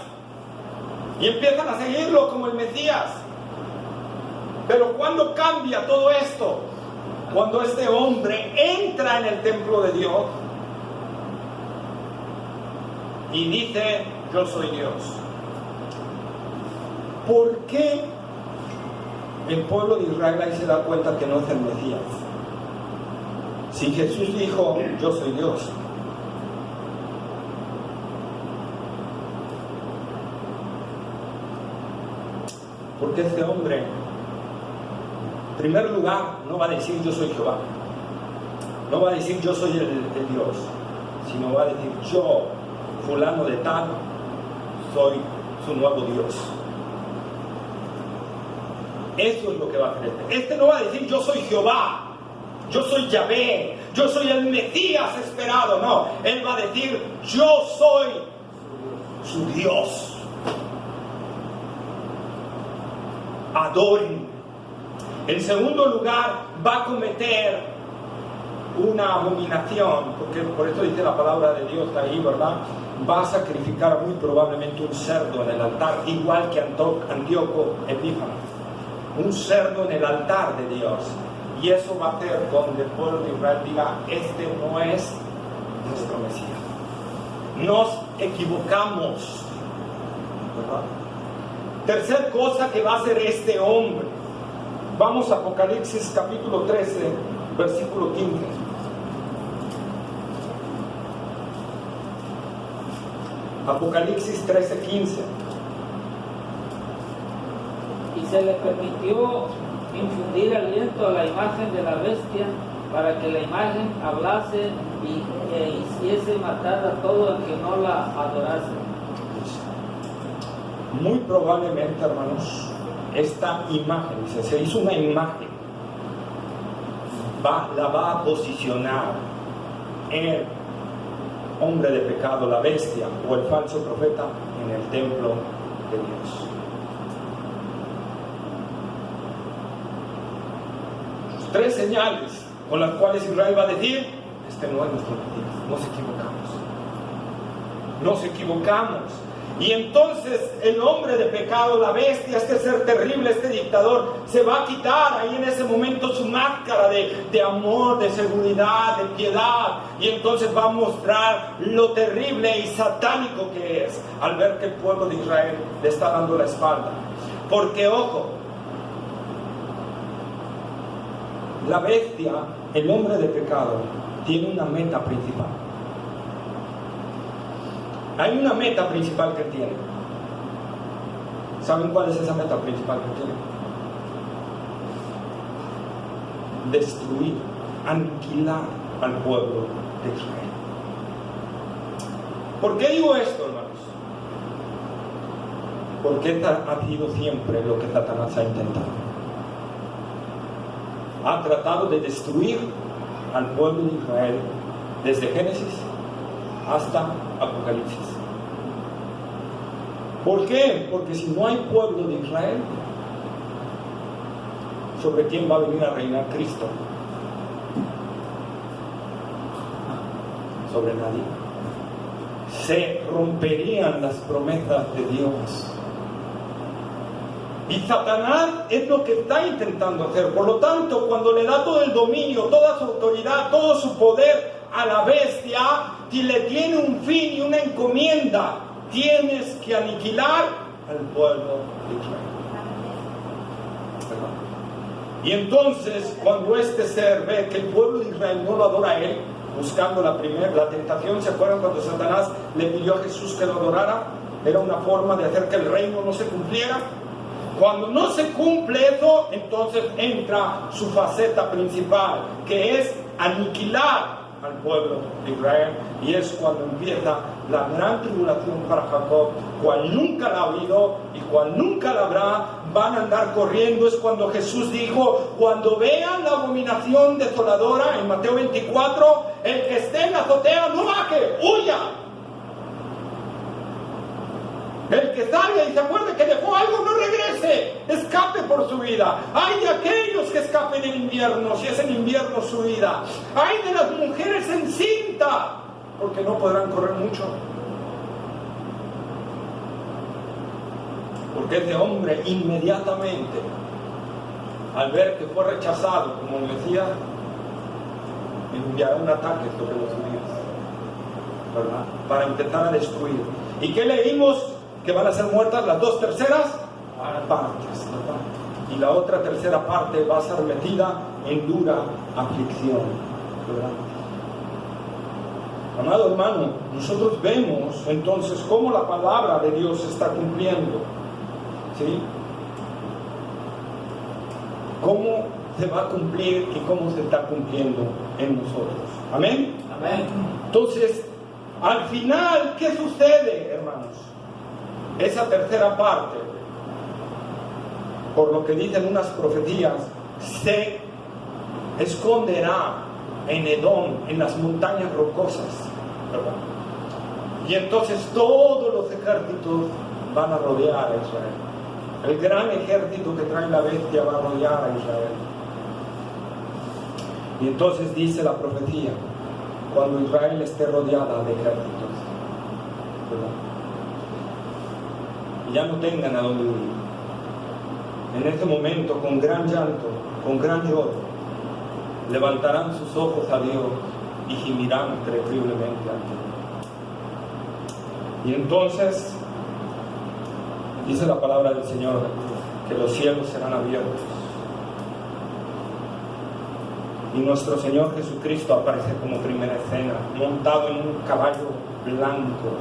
S1: Y empiezan a seguirlo como el Mesías. Pero ¿cuándo cambia todo esto? Cuando este hombre entra en el templo de Dios y dice: yo soy Dios. ¿Por qué el pueblo de Israel ahí se da cuenta que no es el Mesías? Si Jesús dijo: yo soy Dios. Porque este hombre, en primer lugar, no va a decir: yo soy Jehová. No va a decir: yo soy el Dios. Sino va a decir: yo, fulano de tal, soy su nuevo Dios. Eso es lo que va a hacer este. Este no va a decir: yo soy Jehová, yo soy Yahvé, yo soy el Mesías esperado. No, él va a decir: yo soy su Dios. Adoren. En segundo lugar, va a cometer una abominación, porque por eso dice la palabra de Dios ahí, ¿verdad? Va a sacrificar muy probablemente un cerdo en el altar, igual que Antíoco Epífanes. Un cerdo en el altar de Dios. Y eso va a hacer donde el pueblo de Israel diga: este no es nuestro Mesías. Nos equivocamos, ¿verdad? Tercer cosa que va a hacer este hombre. Vamos a Apocalipsis capítulo 13, versículo 15. Apocalipsis 13, 15.
S4: Y se le permitió infundir aliento a la imagen de la bestia, para que la imagen hablase y hiciese matar a todo el que no la adorase.
S1: Muy probablemente, hermanos, esta imagen, se hizo una imagen, la va a posicionar el hombre de pecado, la bestia o el falso profeta en el templo de Dios. Tres señales con las cuales Israel va a decir: este no es nuestro Mesías. Nos equivocamos. Y entonces el hombre de pecado, la bestia, este ser terrible, este dictador, se va a quitar ahí en ese momento su máscara de amor, de seguridad, de piedad, y entonces va a mostrar lo terrible y satánico que es al ver que el pueblo de Israel le está dando la espalda. Porque, ojo, la bestia, el hombre de pecado, tiene una meta principal. Hay una meta principal que tiene. ¿Saben cuál es esa meta principal que tiene? Destruir, aniquilar al pueblo de Israel. ¿Por qué digo esto, hermanos? Porque esta ha sido siempre lo que Satanás ha intentado. Ha tratado de destruir al pueblo de Israel desde Génesis hasta Apocalipsis. ¿Por qué? Porque si no hay pueblo de Israel, ¿sobre quién va a venir a reinar Cristo? Sobre nadie. Se romperían las promesas de Dios. Y Satanás es lo que está intentando hacer. Por lo tanto, cuando le da todo el dominio, toda su autoridad, todo su poder a la bestia, y le tiene un fin y una encomienda: tienes que aniquilar al pueblo de Israel. ¿Verdad? Y entonces, cuando este ser ve que el pueblo de Israel no lo adora a él, buscando la tentación, ¿se acuerdan cuando Satanás le pidió a Jesús que lo adorara? Era una forma de hacer que el reino no se cumpliera. Cuando no se cumple eso, entonces entra su faceta principal, que es aniquilar al pueblo de Israel, y es cuando empieza la gran tribulación para Jacob, cual nunca la ha habido y cual nunca la habrá. Van a andar corriendo. Es cuando Jesús dijo: cuando vean la abominación desoladora, en Mateo 24, el que esté en la azotea no baje, huya. El que salga y se acuerde que dejó algo, no regrese, escape por su vida. Hay de aquellos que escapen en invierno, si es en invierno su vida. Hay de las mujeres encinta, porque no podrán correr mucho. Porque ese hombre inmediatamente, al ver que fue rechazado como Mesías, enviará un ataque sobre los judíos, ¿verdad? Para empezar a destruir. ¿Y qué leímos? Que van a ser muertas las 2/3 partes, ¿verdad? Y la otra tercera parte va a ser metida en dura aflicción, ¿verdad? Amado hermano, nosotros vemos entonces cómo la palabra de Dios se está cumpliendo, ¿sí? Cómo se va a cumplir y cómo se está cumpliendo en nosotros. Amén.
S4: Amén.
S1: Entonces, al final, ¿qué sucede, hermanos? Esa tercera parte, por lo que dicen unas profecías, se esconderá en Edom, en las montañas rocosas, ¿verdad? Y entonces todos los ejércitos van a rodear a Israel. El gran ejército que trae la bestia va a rodear a Israel. Y entonces dice la profecía: cuando Israel esté rodeada de ejércitos, ¿verdad? Y ya no tengan a dónde huir. En ese momento, con gran llanto, con gran lloro, levantarán sus ojos a Dios y gimirán terriblemente ante Él. Y entonces dice la palabra del Señor que los cielos serán abiertos y nuestro Señor Jesucristo aparece como primera escena, montado en un caballo blanco,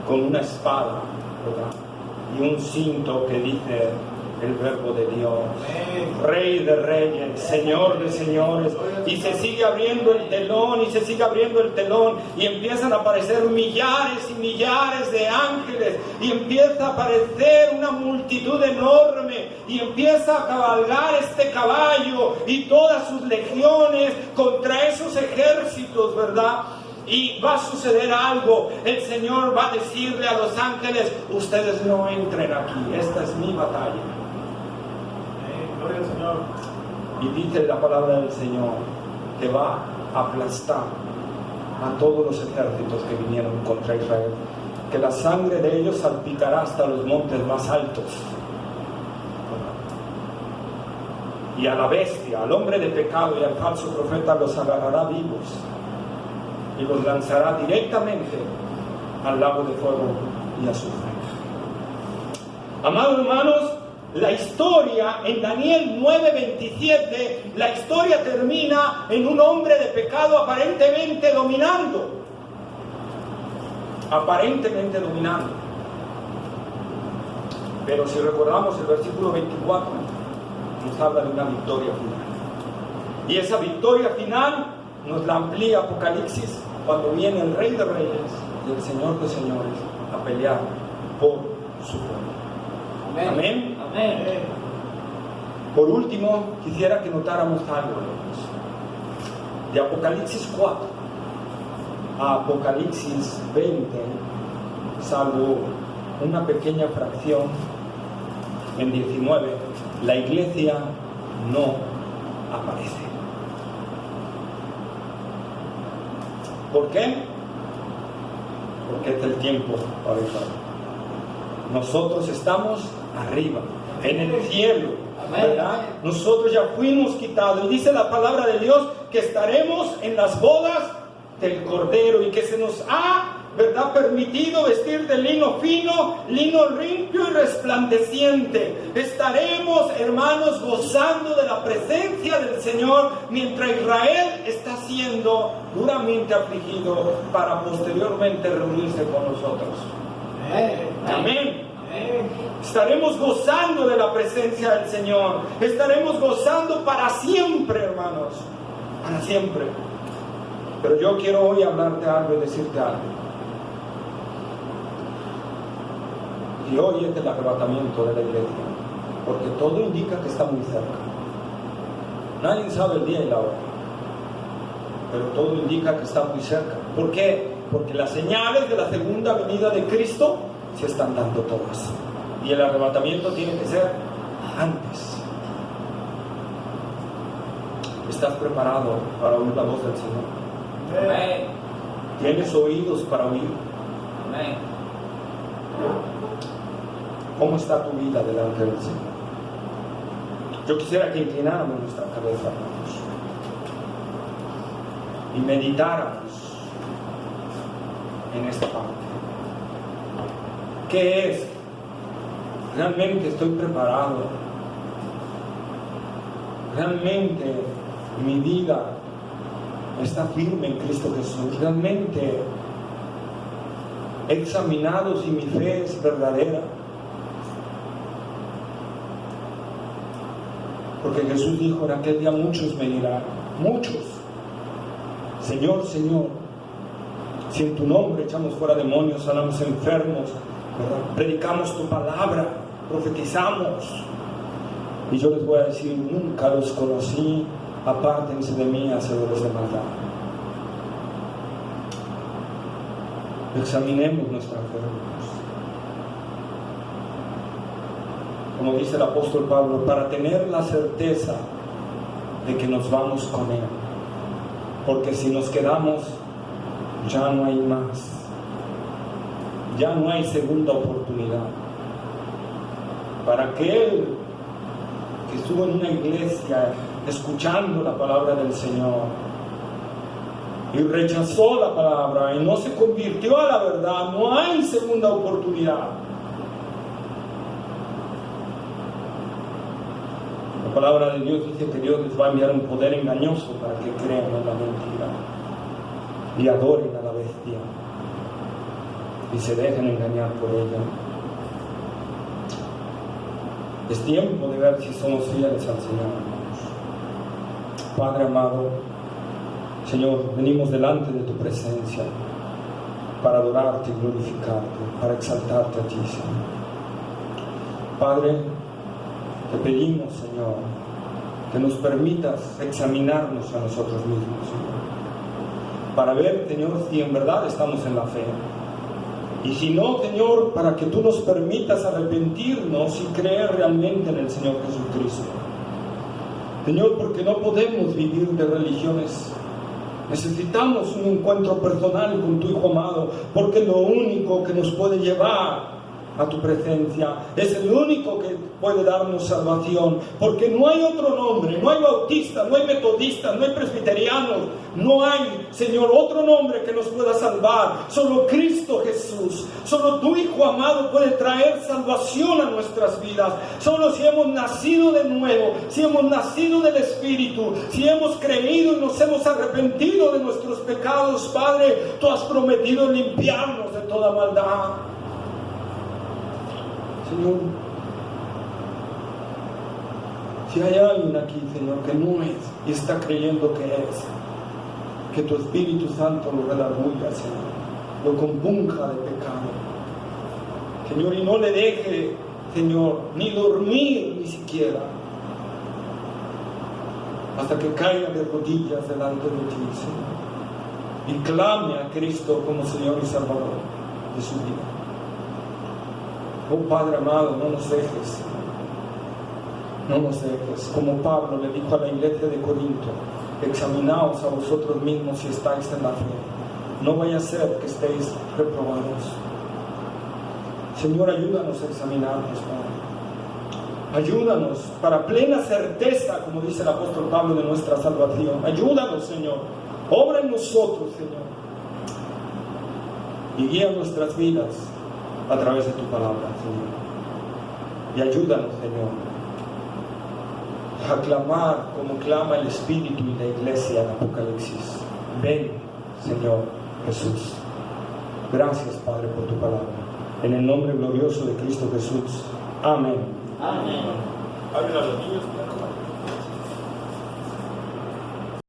S1: con una espada, ¿verdad? Y un cinto que dice el verbo de Dios, Rey de reyes, Señor de señores. Y se sigue abriendo el telón, y se sigue abriendo el telón, y empiezan a aparecer millares y millares de ángeles, y empieza a aparecer una multitud enorme, y empieza a cabalgar este caballo y todas sus legiones contra esos ejércitos, ¿verdad? Y va a suceder algo. El Señor va a decirle a los ángeles: ustedes no entren aquí, esta es mi batalla.
S5: Gloria al Señor.
S1: Y dice la palabra del Señor que va a aplastar a todos los ejércitos que vinieron contra Israel, que la sangre de ellos salpicará hasta los montes más altos, y a la bestia, al hombre de pecado y al falso profeta los agarrará vivos y los lanzará directamente al lago de fuego y azufre. Amados hermanos, la historia en Daniel 9:27, la historia termina en un hombre de pecado aparentemente dominando. Aparentemente dominando. Pero si recordamos el versículo 24, nos habla de una victoria final. Y esa victoria final nos la amplía Apocalipsis cuando viene el Rey de Reyes y el Señor de Señores a pelear por su pueblo.
S4: Amén.
S1: Amén.
S4: Amén.
S1: Por último, quisiera que notáramos algo, hermanos. De Apocalipsis 4 a Apocalipsis 20, salvo una pequeña fracción en 19, la iglesia no aparece. ¿Por qué? Porque es el tiempo para Israel. Nosotros estamos arriba, en el cielo, ¿verdad? Nosotros ya fuimos quitados, y dice la palabra de Dios que estaremos en las bodas del Cordero, y que se nos ha, ¿verdad?, permitido vestir de lino fino, lino limpio y resplandeciente. Estaremos, hermanos, gozando de la presencia del Señor mientras Israel está siendo duramente afligido para posteriormente reunirse con nosotros. Amén. Estaremos gozando de la presencia del Señor. Estaremos gozando para siempre, hermanos. Para siempre. Pero yo quiero hoy hablarte algo y decirte algo. Y hoy es el arrebatamiento de la iglesia. Porque todo indica que está muy cerca. Nadie sabe el día y la hora. Pero todo indica que está muy cerca. ¿Por qué? Porque las señales de la segunda venida de Cristo se están dando todas. Y el arrebatamiento tiene que ser antes. ¿Estás preparado para oír la voz del Señor?
S4: Amén.
S1: ¿Tienes oídos para oír?
S4: Amén.
S1: ¿Cómo está tu vida delante del Señor? Yo quisiera que inclináramos nuestra cabeza, hermanos, y meditáramos en esta parte. ¿Qué es? ¿Realmente estoy preparado? ¿Realmente mi vida está firme en Cristo Jesús? ¿Realmente he examinado si mi fe es verdadera? Porque Jesús dijo: en aquel día muchos me dirán, muchos, Señor, Señor, si en tu nombre echamos fuera demonios, sanamos enfermos, ¿verdad? Predicamos tu palabra, profetizamos. Y yo les voy a decir: nunca los conocí, apártense de mí, hacedores de maldad. Examinemos nuestra fe. Como dice el apóstol Pablo, para tener la certeza de que nos vamos con Él. Porque si nos quedamos, ya no hay más. Ya no hay segunda oportunidad. Para aquel que estuvo en una iglesia escuchando la palabra del Señor y rechazó la palabra y no se convirtió a la verdad, no hay segunda oportunidad. La palabra de Dios dice que Dios les va a enviar un poder engañoso para que crean en la mentira y adoren a la bestia y se dejen engañar por ella. Es tiempo de ver si somos fieles al Señor, hermanos. Padre amado, Señor, venimos delante de tu presencia para adorarte y glorificarte, para exaltarte a ti, Señor. Padre, te pedimos, Señor, que nos permitas examinarnos a nosotros mismos, Señor, para ver, Señor, si en verdad estamos en la fe. Y si no, Señor, para que tú nos permitas arrepentirnos y creer realmente en el Señor Jesucristo. Señor, porque no podemos vivir de religiones. Necesitamos un encuentro personal con tu Hijo amado, porque es lo único que nos puede llevar a tu presencia. Es el único que puede darnos salvación, porque no hay otro nombre, no hay bautistas, no hay metodistas, no hay presbiterianos, no hay, Señor, otro nombre que nos pueda salvar. Solo Cristo Jesús, solo tu Hijo amado puede traer salvación a nuestras vidas. Solo si hemos nacido de nuevo, si hemos nacido del Espíritu, si hemos creído y nos hemos arrepentido de nuestros pecados, Padre, tú has prometido limpiarnos de toda maldad. Señor, si hay alguien aquí, Señor, que no es y está creyendo que es, que tu Espíritu Santo lo redarguya, Señor, lo compunja de pecado, Señor, y no le deje, Señor, ni dormir ni siquiera, hasta que caiga de rodillas delante de ti, Señor, y clame a Cristo como Señor y Salvador de su vida. Oh Padre amado, no nos dejes, no nos dejes. Como Pablo le dijo a la iglesia de Corinto: examinaos a vosotros mismos si estáis en la fe. No vaya a ser que estéis reprobados. Señor, ayúdanos a examinarnos, Padre. Ayúdanos para plena certeza, como dice el apóstol Pablo, de nuestra salvación. Ayúdanos, Señor. Obra en nosotros, Señor. Y guía nuestras vidas a través de tu palabra, Señor. Y ayúdanos, Señor, a clamar como clama el Espíritu y la iglesia en Apocalipsis. Ven, Señor Jesús. Gracias, Padre, por tu palabra. En el nombre glorioso de Cristo Jesús. Amén.
S4: Amén.
S5: Hablen a los niños, claro.